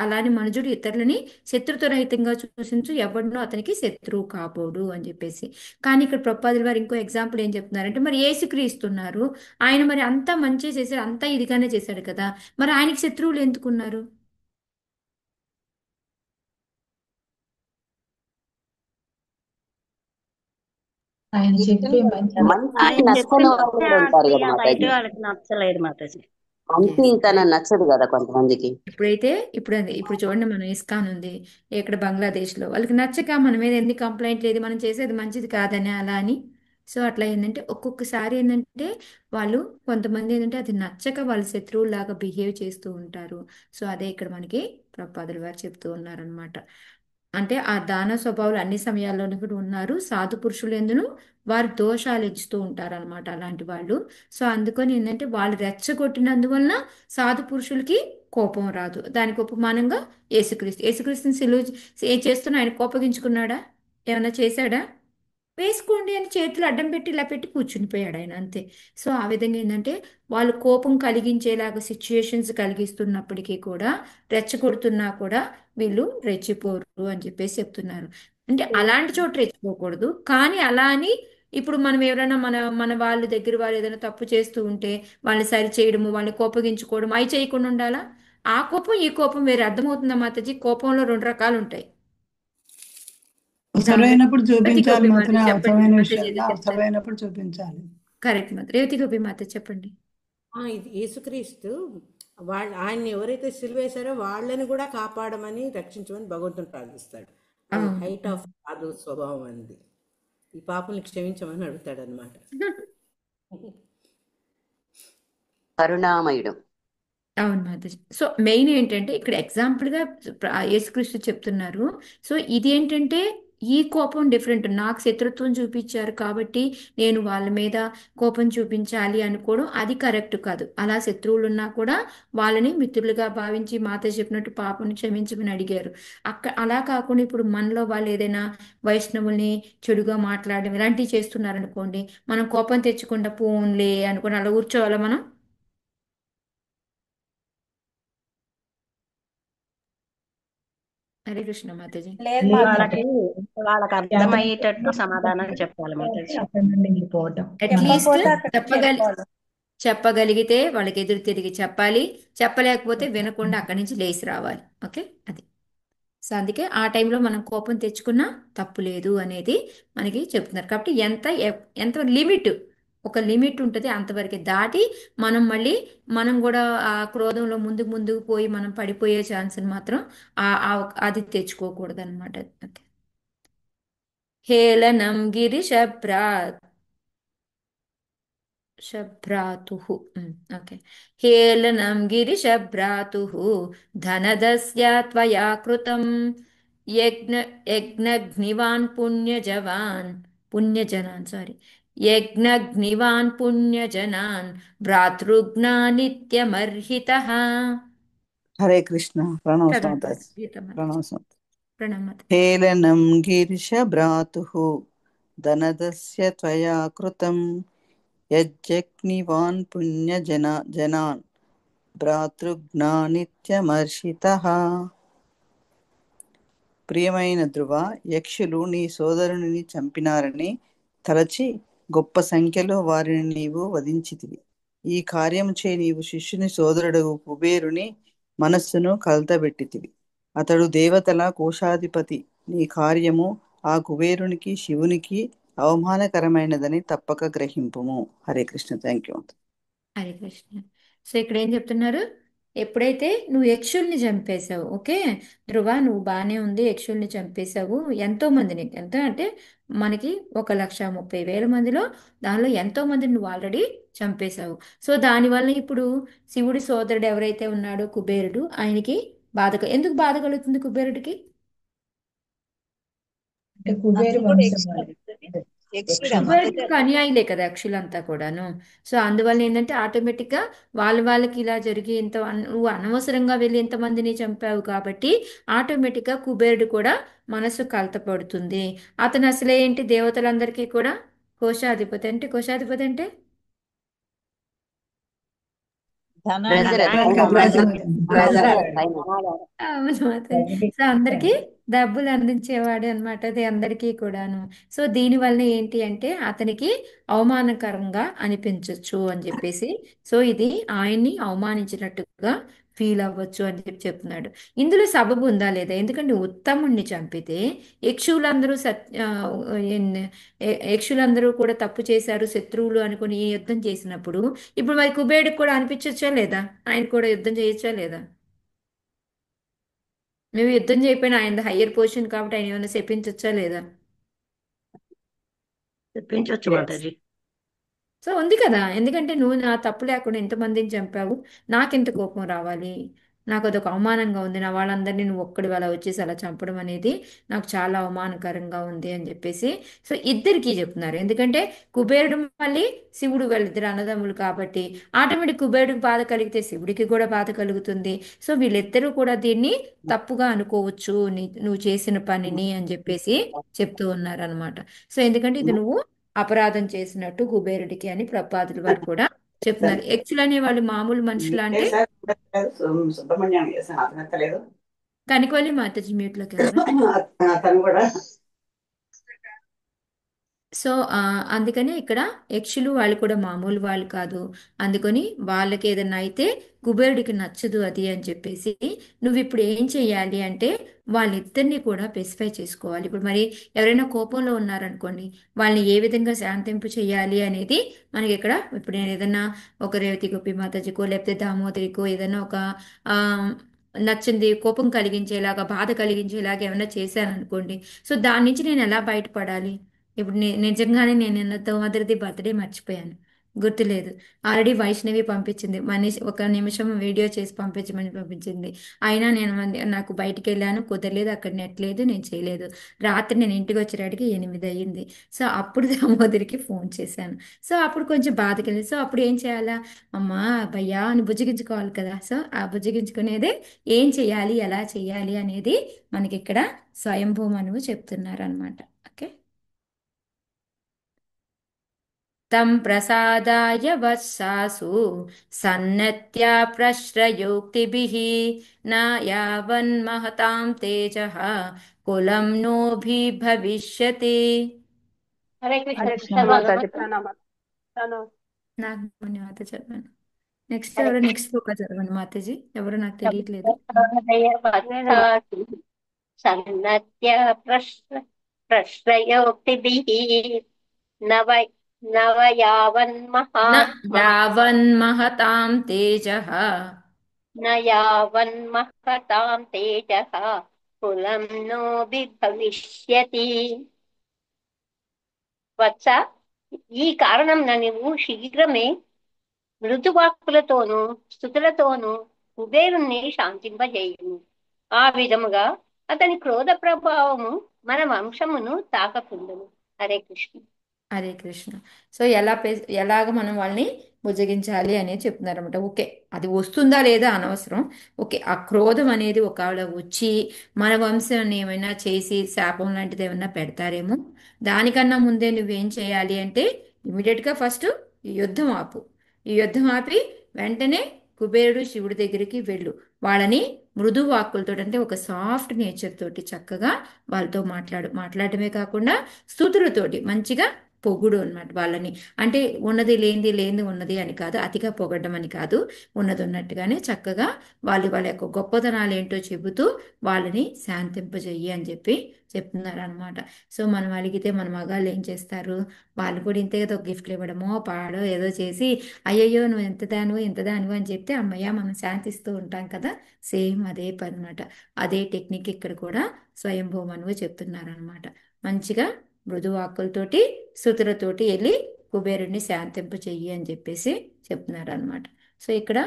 అలానే మనుజుడు ఇతరులని శత్రుత్వరహితంగా చూసించు, ఎవరినో అతనికి శత్రువు కాబోడు అని చెప్పేసి. కానీ ఇక్కడ ప్రభుపాదుల వారు ఇంకో ఎగ్జాంపుల్ ఏం చెప్తున్నారంటే, మరి యేసుక్రీస్తున్నారు, ఆయన మరి అంతా మంచి చేశాడు, అంతా ఇదిగానే చేశాడు కదా, మరి ఆయనకి శత్రువులు ఎందుకున్నారు? ఆయన చెప్పే మంచి ఆయన నచ్చని చెప్పిన వాళ్ళు కూడా ఉంటారు కదా బయట మాతాజీ. వాళ్ళకి నచ్చలేదు మాతాజీ. మంచి తన నచ్చదు కదా కొంతమందికి. ఇప్పుడు చూడండి, మన ఇస్కాన్ ఉంది ఇక్కడ బంగ్లాదేశ్లో, వాళ్ళకి నచ్చక మన మీద ఎన్ని కంప్లైంట్ లేదు, మనం చేసేది మంచిది కాదని అలా అని. సో అట్లా ఏంటంటే ఒక్కొక్కసారి ఏంటంటే వాళ్ళు కొంతమంది ఏంటంటే అది నచ్చక వాళ్ళు శత్రువులాగా బిహేవ్ చేస్తూ ఉంటారు. సో అదే ఇక్కడ మనకి ప్రభుపాదుల వారు చెప్తూ ఉన్నారనమాట. అంటే ఆ దాన స్వభావాలు అన్ని సమయాల్లోనూ కూడా ఉన్నారు. సాధు పురుషులు ఎందును వారు దోషాలు ఎంచుతూ ఉంటారనమాట అలాంటి వాళ్ళు. సో అందుకని ఏంటంటే వాళ్ళు రెచ్చగొట్టినందువలన సాధు పురుషులకి కోపం రాదు. దానికి ఉపమానంగా యేసుక్రీస్తుని సిలువ ఏం చేస్తున్నా, ఆయన కోపగించుకున్నాడా, ఏమన్నా చేశాడా? వేసుకోండి అని చేతులు అడ్డం పెట్టి ఇలా పెట్టి కూర్చునిపోయాడు ఆయన, అంతే. సో ఆ విధంగా ఏంటంటే వాళ్ళు కోపం కలిగించేలాగా సిచ్యుయేషన్స్ కలిగిస్తున్నప్పటికీ కూడా, రెచ్చగొడుతున్నా కూడా వీళ్ళు రెచ్చిపోరు అని చెప్పేసి చెప్తున్నారు. అంటే అలాంటి చోట రెచ్చిపోకూడదు, కానీ అలా అని ఇప్పుడు మనం ఎవరైనా మన మన వాళ్ళ దగ్గర వాళ్ళు ఏదైనా తప్పు చేస్తూ ఉంటే వాళ్ళని సరి చేయడము, వాళ్ళని కోపగించుకోవడం అవి చేయకుండా ఉండాలా? ఆ కోపం ఈ కోపం వేరే. అర్థమవుతుందా మాతాజీ? కోపంలో 2 రకాలు ఉంటాయి. అవసరమైనప్పుడు రేవతి చూపించాలి గోపి మాత మాత్రం, చెప్పండి, అవసరమైన మాతాజీ విషయాల్లో ఏదో చెప్తారు. అవసరమైనప్పుడు చూపించాలి. కరెక్ట్ మాత. రేవతి గోపి మాత చెప్పండి. ఇది యేసుక్రీస్తు ఆయన్ని ఎవరైతే సిలువేశారో వాళ్ళని కూడా కాపాడమని రక్షించమని భగవంతుని ప్రార్థిస్తాడు. అది హైట్ ఆఫ్ సాధు స్వభావం అనేది. ఈ పాపల్ని క్షమించమని అడుగుతాడు అనమాట. కరుణామయుడు. అవును మాతాజీ. సో మెయిన్ ఏంటంటే ఇక్కడ ఎగ్జాంపుల్గా యేసుక్రీస్తు చెప్తున్నారు. సో ఇది ఏంటంటే ఈ కోపం డిఫరెంట్. నాకు శత్రుత్వం చూపించారు కాబట్టి నేను వాళ్ళ మీద కోపం చూపించాలి అనుకోవడం అది కరెక్ట్ కాదు. అలా శత్రువులు ఉన్నా కూడా వాళ్ళని మిత్రులుగా భావించి మాత చెప్పినట్టు పాపని క్షమించమని అడిగారు. అలా కాకుండా ఇప్పుడు మనలో వాళ్ళు ఏదైనా వైష్ణవుల్ని చెడుగా మాట్లాడడం ఇలాంటివి చేస్తున్నారనుకోండి, మనం కోపం తెచ్చకుండా పోన్లే అనుకుని అలా కూర్చోవాలా మనం? హరే కృష్ణ మాతాజీ. లేదు మాతాజీ. వాళ్ళకి అర్థమయ్యేటట్టు సమాధానం చెప్పాలి మాతాజీ. అట్లీస్ట్ చెప్పాలి. చెప్పగలిగితే వాళ్ళకి ఎదురు తిరిగి చెప్పాలి. చెప్పలేకపోతే వినకుండా అక్కడి నుంచి లేచి రావాలి. ఓకే, అది. సో అందుకే ఆ టైంలో మనం కోపం తెచ్చుకున్నా తప్పు లేదు అనేది మనకి చెప్తున్నారు. కాబట్టి ఎంత లిమిట్, ఒక లిమిట్ ఉంటుంది, అంతవరకు దాటి మనం కూడా ఆ క్రోధంలో ముందుకు పోయి మనం పడిపోయే ఛాన్స్ని మాత్రం అది తెచ్చుకోకూడదు అనమాట. ఓకే. హేళనం శభ్రాతుః. ఓకే. హేళనం గిరిశభ్రాతుః ధనదస్య త్వయా కృతం యజ్ఞగ్నివాన్ పుణ్యజనాన్ యజ్ఞగ్నివాన్ పుణ్యజనాన్ భ్రాతృఘ్నా నిత్యమర్హితః. హరే కృష్ణ. ప్రణవ్ కదా మాతాజీ. ప్రణవ్ మాతాజీ. ప్రణామ. హేళనం గిరిశ భ్రాతుః ధనదస్య త్వయా కృతం యజ్ఞవాన్ పుణ్యజనాన్ భ్రాతృఘ్నా నిత్యమర్షితః. ప్రియమైన ధ్రువ, యక్షులు నీ సోదరుని చంపినారని తలచి గొప్ప సంఖ్యలో వారిని నీవు వధించితివి. ఈ కార్యముచే నీవు శిష్యుని సోదరుడు కుబేరుని మనస్సును కలతబెట్టితివి. అతడు దేవతల కోశాధిపతి. నీ కార్యము ఆ కుబేరునికి శివునికి అవమానకరమైనదని తప్పక గ్రహింపుము. Hare Krishna. Thank you. Hare Krishna. So ఇక్కడ ఏం చెప్తున్నారు? ఎప్పుడైతే నువ్వు యక్షుల్ని చంపేశావు, ఓకే ధ్రువ, నువ్వు బాగానే ఉంది, యక్షుల్ని చంపేశావు, ఎంతో మందిని, ఎంత అంటే మనకి 1,30,000 మందిలో దానిలో ఎంతో మందిని నువ్వు ఆల్రెడీ చంపేశావు. సో దానివల్ల ఇప్పుడు శివుడి సోదరుడు ఎవరైతే ఉన్నాడో కుబేరుడు, ఆయనకి ఎందుకు బాధ కలుగుతుంది కుబేరుడికి? కుబేరుడికి అనుయాయులే కదా యక్షులంతా కూడాను. సో అందువల్ల ఏంటంటే ఆటోమేటిక్గా వాళ్ళకి ఇలా జరిగి నువ్వు అనవసరంగా వెళ్ళి ఎంతమందిని చంపావు కాబట్టి ఆటోమేటిక్గా కుబేరుడు కూడా మనసు కలతపడుతుంది. అతను అసలే ఏంటి దేవతలందరికీ కూడా కోశాధిపతి అంటే సో అందరికీ డబ్బులు అందించేవాడు అనమాట, అది అందరికీ కూడాను. సో దీనివల్ల ఏంటి అంటే అతనికి అవమానకరంగా అనిపించవచ్చు అని చెప్పేసి, సో ఇది ఆయన్ని అవమానించినట్టుగా ఫీల్ అవ్వచ్చు అని చెప్తున్నాడు. ఇందులో సబబు ఉందా లేదా? ఎందుకంటే ఉత్తముణ్ణి చంపితే యక్షులందరూ కూడా తప్పు చేశారు, శత్రువులు అనుకుని ఈ యుద్ధం చేసినప్పుడు ఇప్పుడు మరి కుబేరుడికి కూడా అనిపించచ్చా లేదా? ఆయన కూడా యుద్ధం చేయొచ్చా లేదా? నువ్వు యుద్ధం చేయకపోయినా ఆయన హయ్యర్ పొజిషన్ కాబట్టి ఆయన ఏమైనా చెప్పించొచ్చా లేదా? చెప్పించవచ్చు మాతాజీ. సో ఉంది కదా, ఎందుకంటే నువ్వు నా తప్పు లేకుండా ఎంతమందిని చంపావు, నాకెంత కోపం రావాలి, నాకు అదొక అవమానంగా ఉంది, నా వాళ్ళందరినీ నువ్వు ఒక్కడి అలా వచ్చేసి అలా చంపడం అనేది నాకు చాలా అవమానకరంగా ఉంది అని చెప్పేసి. సో ఇద్దరికీ చెప్తున్నారు, ఎందుకంటే కుబేరుడు మళ్ళీ శివుడు వాళ్ళిద్దరు అన్నదమ్ములు కాబట్టి ఆటోమేటిక్ కుబేరుడికి బాధ కలిగితే శివుడికి కూడా బాధ కలుగుతుంది. సో వీళ్ళిద్దరూ కూడా దీన్ని తప్పుగా అనుకోవచ్చు నువ్వు చేసిన పనిని అని చెప్పేసి చెప్తూ ఉన్నారు అనమాట. సో ఎందుకంటే ఇది నువ్వు అపరాధం చేసినట్టు కుబేరుడికి అని ప్రపాదుల వారు కూడా చెప్తున్నారు. యక్షులు అనే వాళ్ళు మామూలు మనుషులు అంటే కనికోలి మాతాజీ మ్యూట్లోకి అతను కూడా సో అందుకనే ఇక్కడ యక్షులు వాళ్ళు కూడా మామూలు వాళ్ళు కాదు. అందుకని వాళ్ళకి ఏదైనా అయితే కుబేరుడికి నచ్చదు అది అని చెప్పేసి నువ్వు ఇప్పుడు ఏం చెయ్యాలి అంటే వాళ్ళిద్దరిని కూడా స్పెసిఫై చేసుకోవాలి. ఇప్పుడు మరి ఎవరైనా కోపంలో ఉన్నారనుకోండి, వాళ్ళని ఏ విధంగా శాంతింపు చేయాలి అనేది మనకి ఇక్కడ ఇప్పుడు నేను ఏదైనా ఒక రేవతి గోపి మాతాజీకో లేకపోతే దామోదరికో ఏదైనా ఒక ఆ, నచ్చింది కోపం కలిగించేలాగా బాధ కలిగించేలాగా ఏమైనా చేశాను అనుకోండి, సో దాని నుంచి నేను ఎలా బయటపడాలి? ఇప్పుడు నిజంగానే నేను నిన్న తోమదరిది బర్త్డే మర్చిపోయాను, గుర్తులేదు. ఆల్రెడీ వైష్ణవి పంపించింది, మనిషి ఒక నిమిషం వీడియో చేసి పంపించమని పంపించింది. అయినా నేను నాకు బయటికి వెళ్ళాను, కుదరలేదు, అక్కడ నెట్ లేదు, నేను చేయలేదు. రాత్రి నేను ఇంటికి వచ్చేటికి 8 అయ్యింది. సో అప్పుడు దామోదరికి ఫోన్ చేశాను. సో అప్పుడు కొంచెం బాధకెళ్ళి, సో అప్పుడు ఏం చేయాలా? అమ్మా భయ్యా అని బుజ్జగించుకోవాలి కదా. సో ఆ బుజ్జగించుకునేదే ఏం చేయాలి, ఎలా చేయాలి అనేది మనకి ఇక్కడ స్వయంభూ మనువు చెప్తున్నారు అనమాట. ఓకే. తం ప్రసాదాయ వత్సాసు సన్నత్యా ప్రశ్రయోక్తిభిః న యావన్మహతాం తేజః కులం నోభిభవిష్యతి. హరే కృష్ణ హరే కృష్ణ కృష్ణ మాతాజీ భగవన్ ప్రణామాలు. నాకు ధన్యవాద చదివాను. నెక్స్ట్ ఎవరు నెక్స్ట్ శ్లోక చదవండి మాతాజీ, ఎవరు నాకు తెలియట్లేదు. ప్రసాదయ వత్సాసు సన్నత్య ప్రశ్రయోక్తిభిః నవ నవయావన్మహా న యావన్మహతాం తేజః న యావన్మహతాం తేజః కులం నో భవిష్యతి. వత్స, ఈ కారణం నువ్వు శీఘ్రమే మృదువాక్కులతోనూ స్తుతులతోనూ కుబేరుణ్ణి శాంతింపజేయుము. ఆ విధముగా అతని క్రోధ ప్రభావము మన వంశమును తాకకుండును. హరే కృష్ణ. హరే కృష్ణ. సో ఎలాగ మనం వాళ్ళని బుజ్జగించాలి అనేది చెప్తున్నారు అనమాట. ఓకే, అది వస్తుందా లేదా అనవసరం. ఓకే, ఆ క్రోధం అనేది ఒకవేళ వచ్చి మన వంశాన్ని ఏమైనా చేసి శాపం లాంటిది ఏమైనా పెడతారేమో, దానికన్నా ముందే నువ్వేం చేయాలి అంటే ఇమీడియట్గా ఫస్ట్ ఈ యుద్ధం ఆపు. ఈ యుద్ధం ఆపి వెంటనే కుబేరుడు శివుడి దగ్గరికి వెళ్ళు. వాళ్ళని మృదు వాక్కులతో, అంటే ఒక సాఫ్ట్ నేచర్ తోటి చక్కగా వాళ్ళతో మాట్లాడటమే కాకుండా స్తుతులతోటి మంచిగా పొగుడు అన్నమాట వాళ్ళని. అంటే ఉన్నది లేనిది, లేనిది ఉన్నది అని కాదు, అతిగా పొగడ్డం అని కాదు, ఉన్నది ఉన్నట్టుగానే చక్కగా వాళ్ళ యొక్క గొప్పతనాలు ఏంటో చెబుతూ వాళ్ళని శాంతింపజెయ్యి అని చెప్పి చెప్తున్నారు అనమాట. సో మనం అడిగితే మన మగాళ్ళు ఏం చేస్తారు? వాళ్ళు కూడా ఇంతే కదా, ఒక గిఫ్ట్లు ఇవ్వడమో పాడో ఏదో చేసి అయ్యయ్యో నువ్వు ఎంత దానివో ఎంత దానివో అని చెప్తే అమ్మయ్య మనం శాంతిస్తూ ఉంటాం కదా. సేమ్ అదే పని అనమాట. అదే టెక్నిక్ ఇక్కడ కూడా స్వయంభూ మనువు చెప్తున్నారనమాట. మంచిగా మృదువాక్కులతోటి స్తుతులతోటి వెళ్ళి కుబేరుడిని శాంతింప చెయ్యి అని చెప్పేసి చెప్తున్నారు అనమాట. సో ఇక్కడ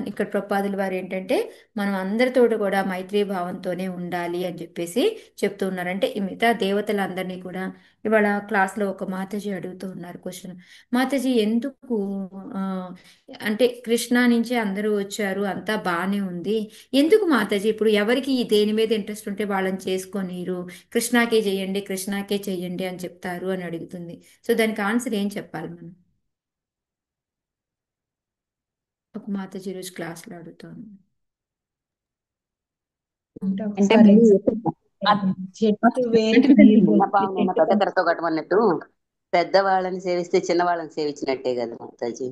ఇక్కడ ప్రపాదుల వారు ఏంటంటే మనం అందరితోటి కూడా మైత్రీ భావంతోనే ఉండాలి అని చెప్పేసి చెప్తూ ఉన్నారు. అంటే ఈ మిగతా దేవతలందరినీ కూడా ఇవాళ క్లాస్లో ఒక మాతాజీ అడుగుతూ ఉన్నారు క్వశ్చన్, మాతాజీ ఎందుకు ఆ, అంటే కృష్ణ నుంచి అందరూ వచ్చారు, అంతా బాగానే ఉంది, ఎందుకు మాతాజీ ఇప్పుడు ఎవరికి ఈ దేని మీద ఇంట్రెస్ట్ ఉంటే వాళ్ళని చేసుకోనీరు, కృష్ణాకే చెయ్యండి కృష్ణాకే చెయ్యండి అని చెప్తారు అని అడుగుతుంది. సో దానికి ఆన్సర్ ఏం చెప్పాలి మనం? ఒక మాతాజీ రోజు క్లాస్లో అడుగుతాను. అంటే అంటే ఒకసారి చెట్టు వేరుకి నీళ్ళు చిన్న పోసి పామునైనా పెద్ద కర్రతో కట్టమన్నట్టు పెద్దవాళ్ళని సేవిస్తే చిన్నవాళ్ళని సేవించినట్టే కదా మాతాజీ.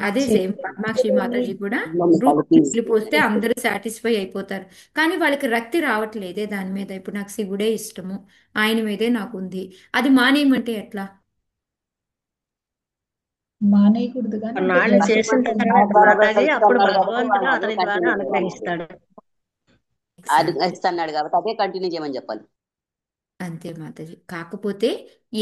అదే సేమ్ పద్మాక్షి మాతాజీ కూడా రూట్ నీళ్ళు పోస్తే అందరూ సాటిస్ఫై అయిపోతారు, కానీ వాళ్ళకి రక్తి రావట్లేదే దాని మీద. ఇప్పుడు నాకు శివుడే ఇష్టము, ఆయన మీదే నాకు ఉంది, అది మానేయమంటే ఎట్లా? మానేయకూడదు కానీ అంటే కొన్నాళ్ళు చేసిన తర్వాత మాతాజీ అప్పుడు ఇస్తున్నాడు కాబట్టి భగవంతుడు వాళ్ళు అతని అదే ద్వారా కంటిన్యూ చేయాలి. అనుగ్రహిస్తాడు. అది ఇస్తున్నాడు కాబట్టి అదే కంటిన్యూ చేయమని చెప్పాలి. అంతే మాతాజీ. కాకపోతే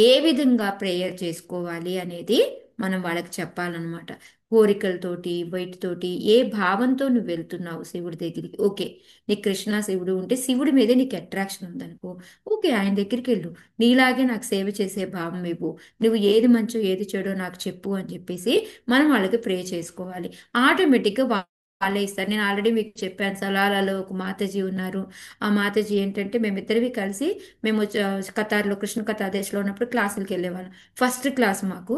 ఏ విధంగా ప్రేయర్ చేసుకోవాలి అనేది మనం వాళ్ళకి చెప్పాలన్నమాట. కోరికలతోటి వీటితోటి ఏ భావంతో నువ్వు వెళ్తున్నావు శివుడి దగ్గరికి, ఓకే నీకు కృష్ణ శివుడు ఉంటే శివుడి మీదే నీకు అట్రాక్షన్ ఉందనుకో, ఓకే ఆయన దగ్గరికి వెళ్ళు, నీలాగే నాకు సేవ చేసే భావం ఇవ్వు, నువ్వు ఏది మంచో ఏది చెడో నాకు చెప్పు అని చెప్పేసి మనం వాళ్ళకి ప్రే చేసుకోవాలి. ఆటోమేటిక్గా వాళ్ళే ఇస్తారు. నేను ఆల్రెడీ మీకు చెప్పాను, సలాలాలో ఒక మాతాజీ ఉన్నారు. ఆ మాతాజీ ఏంటంటే మేమిద్దరివి కలిసి మేము ఖతార్లో కృష్ణ కథాదేశ్లో ఉన్నప్పుడు క్లాసులకి వెళ్ళేవాళ్ళం. ఫస్ట్ క్లాస్ మాకు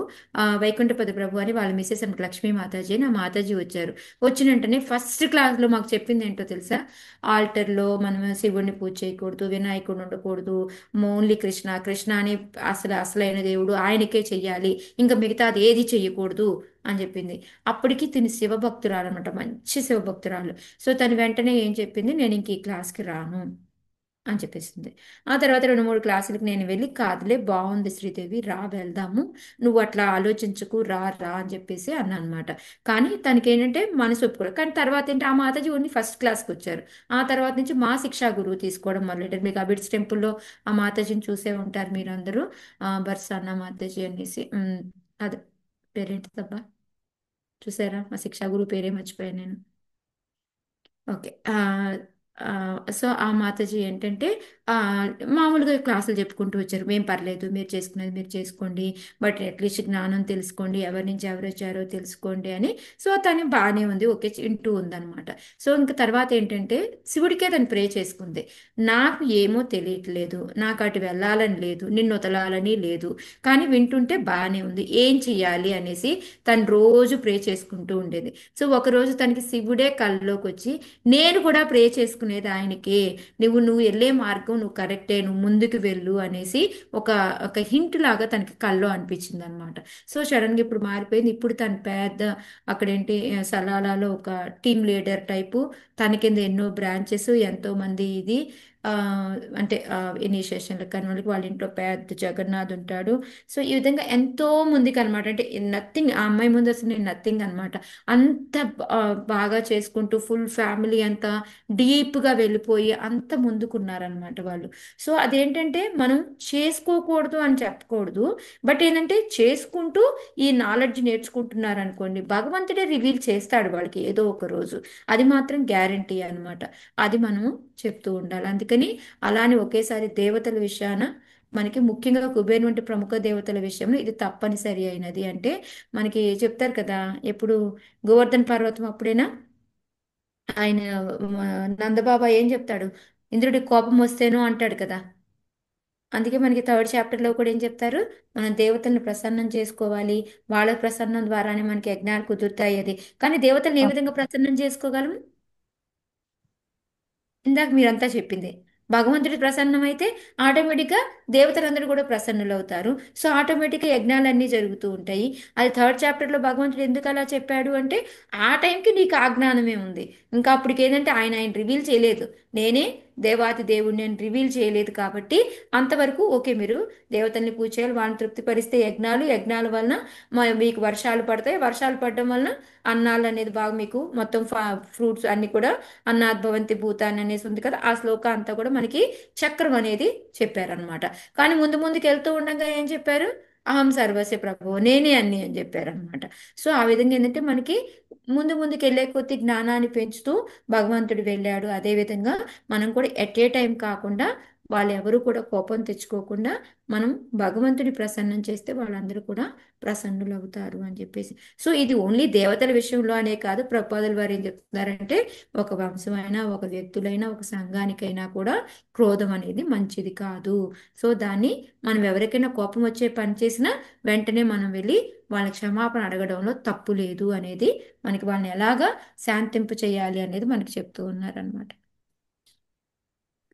వైకుంఠపతి ప్రభు అని వాళ్ళ మిస్సెస్ అంటే లక్ష్మీ మాతాజీ అని ఆ మాతాజీ వచ్చారు. వచ్చిన వెంటనే ఫస్ట్ క్లాస్లో మాకు చెప్పింది ఏంటో తెలుసా? ఆల్టర్లో మనం శివుడిని పూజ చేయకూడదు, వినాయకుడు ఉండకూడదు, ఓన్లీ కృష్ణ కృష్ణ అని అసలైన దేవుడు ఆయనకే చెయ్యాలి, ఇంకా మిగతా అది ఏది చెయ్యకూడదు అని చెప్పింది. అప్పటికి తిని శివభక్తురాలు అనమాట, మంచి శివభక్తురాలు. సో తను వెంటనే ఏం చెప్పింది, నేను ఇంక ఈ క్లాస్కి రాను అని చెప్పేసింది. ఆ తర్వాత 2-3 క్లాసులకు నేను వెళ్ళి, కాదులే బాగుంది శ్రీదేవి, రా వెళ్దాము, నువ్వు అట్లా ఆలోచించుకు, రా రా అని చెప్పేసి అన్నా అనమాట. కానీ తనకి ఏంటంటే మనసు ఒప్పుకోలేదు. కానీ తర్వాత ఏంటి, ఆ మాతాజీ ఓన్లీ ఫస్ట్ క్లాస్కి వచ్చారు. ఆ తర్వాత నుంచి మా శిక్షా గురువు తీసుకోవడం మొదలెట్టారు. మీకు అబిడ్స్ టెంపుల్లో ఆ మాతాజీని చూసే ఉంటారు మీరందరూ, బర్సానా మాతాజీ అనేసి. అదే పేరేంటిదబ్బా, చూసారా? మా శిక్షా గురువు పేరే మర్చిపోయాను నేను. ఓకే. సో ఆ మాతాజీ ఏంటంటే ఆ, మామూలుగా క్లాసులు చెప్పుకుంటూ వచ్చారు. మేము పర్లేదు, మీరు చేసుకునేది మీరు చేసుకోండి, బట్ అట్లీస్ట్ జ్ఞానం తెలుసుకోండి, ఎవరి నుంచి ఎవరు వచ్చారో తెలుసుకోండి అని. సో తను బాగానే ఉంది, ఓకే వింటూ ఉందన్నమాట. సో ఇంకా తర్వాత ఏంటంటే శివుడికే తను ప్రే చేసుకుంది. నాకు ఏమో తెలియట్లేదు, నాకు అటు వెళ్ళాలని లేదు, నిన్ను వదలాలని లేదు, కానీ వింటుంటే బాగానే ఉంది, ఏం చెయ్యాలి అనేసి తను రోజు ప్రే చేసుకుంటూ ఉండేది. సో ఒకరోజు తనకి శివుడే కల్లోకి వచ్చి, నేను కూడా ప్రే చేసుకునేది ఆయనకే, నువ్వు వెళ్ళే మార్గం నువ్వు కరెక్టే, నువ్వు ముందుకు వెళ్ళు అనేసి ఒక ఒక హింట్ లాగా తనకి కల్లో అనిపించింది అనమాట. సో సడన్గా ఇప్పుడు మారిపోయింది. ఇప్పుడు తను పెద్ద అక్కడేంటి సలాలాలో ఒక టీమ్ లీడర్ టైపు, తన కింద ఎన్నో బ్రాంచెస్, ఎంతో మంది ఇది ఆ, అంటే ఇనిషియేషన్లకు కానీ వాళ్ళ ఇంట్లో పెద్ద జగన్నాథ్ ఉంటాడు. సో ఈ విధంగా ఎంతో ముందుకు అనమాట. అంటే నథింగ్, ఆ అమ్మాయి ముందు అసలు నేను నథింగ్ అనమాట. అంత బాగా చేసుకుంటూ ఫుల్ ఫ్యామిలీ అంతా డీప్గా వెళ్ళిపోయి అంత ముందుకున్నారనమాట వాళ్ళు. సో అదేంటంటే మనం చేసుకోకూడదు అని చెప్పకూడదు, బట్ ఏంటంటే చేసుకుంటూ ఈ నాలెడ్జ్ నేర్చుకుంటున్నారు అనుకోండి, భగవంతుడే రివీల్ చేస్తాడు వాళ్ళకి ఏదో ఒక రోజు. అది మాత్రం గ్యారంటీ అన్నమాట. అది మనము చెప్తూ ఉండాలి. అందుకని అలానే ఒకేసారి దేవతల విషయాన మనకి ముఖ్యంగా కుబేర్ వంటి ప్రముఖ దేవతల విషయంలో ఇది తప్పనిసరి అయినది. అంటే మనకి చెప్తారు కదా, ఎప్పుడు గోవర్ధన్ పర్వతం అప్పుడేనా ఆయన నందబాబా ఏం చెప్తాడు, ఇంద్రుడి కోపం వస్తేనో అంటాడు కదా. అందుకే మనకి 3rd చాప్టర్లో కూడా ఏం చెప్తారు, మనం దేవతల్ని ప్రసన్నం చేసుకోవాలి, వాళ్ళ ప్రసన్నం ద్వారానే మనకి యజ్ఞాలు కుదురుతాయి అది. కానీ దేవతల్ని ఏ విధంగా ప్రసన్నం చేసుకోగలము? ఇందాక మీరంతా చెప్పింది, భగవంతుడి ప్రసన్నమైతే ఆటోమేటిక్గా దేవతలందరూ కూడా ప్రసన్నులవుతారు. సో ఆటోమేటిక్గా యజ్ఞాలన్నీ జరుగుతూ ఉంటాయి. అది 3rd చాప్టర్లో భగవంతుడు ఎందుకు అలా చెప్పాడు అంటే, ఆ టైంకి నీకు ఆ జ్ఞానమే ఉంది. ఇంకా అప్పటికి ఏంటంటే ఆయన రివీల్ చేయలేదు, నేనే దేవాతి దేవుడిని అని రివీల్ చేయలేదు కాబట్టి అంతవరకు ఓకే, మీరు దేవతల్ని పూజ చేయాలి, వాళ్ళని తృప్తిపరిస్తే యజ్ఞాల వలన మీకు వర్షాలు పడతాయి, వర్షాలు పడడం వలన అన్నాలు అనేది బాగా మీకు మొత్తం ఫ్రూట్స్ అన్ని కూడా అన్నాద్భవంతి భూతాన్ని అనేసి ఉంది కదా, ఆ శ్లోక అంతా కూడా మనకి చక్రం అనేది చెప్పారనమాట. కానీ ముందు ముందుకు వెళ్తూ ఉండగా ఏం చెప్పారు, అహం సర్వస్య ప్రభు, నేనే అన్ని అని చెప్పారనమాట. సో ఆ విధంగా ఏంటంటే మనకి ముందు ముందుకు వెళ్ళే కొద్ది జ్ఞానాన్ని పెంచుతూ భగవంతుడు వెళ్ళాడు. అదేవిధంగా మనం కూడా ఎట్ ఏ టైం కాకుండా, వాళ్ళు ఎవరు కూడా కోపం తెచ్చుకోకుండా మనం భగవంతుడి ప్రసన్నం చేస్తే వాళ్ళందరూ కూడా ప్రసన్నులు అవుతారు అని చెప్పేసి. సో ఇది ఓన్లీ దేవతల విషయంలో అనే కాదు, ప్రపోజల్ వారు ఏం చెప్తున్నారంటే ఒక వంశమైనా, ఒక వ్యక్తులైనా, ఒక సంఘానికైనా కూడా క్రోధం అనేది మంచిది కాదు. సో దాన్ని మనం ఎవరికైనా కోపం వచ్చే పని చేసినా వెంటనే మనం వెళ్ళి వాళ్ళ క్షమాపణ అడగడంలో తప్పు లేదు అనేది, మనకి వాళ్ళని ఎలాగా శాంతింపు చేయాలి అనేది మనకి చెప్తూ ఉన్నారనమాట.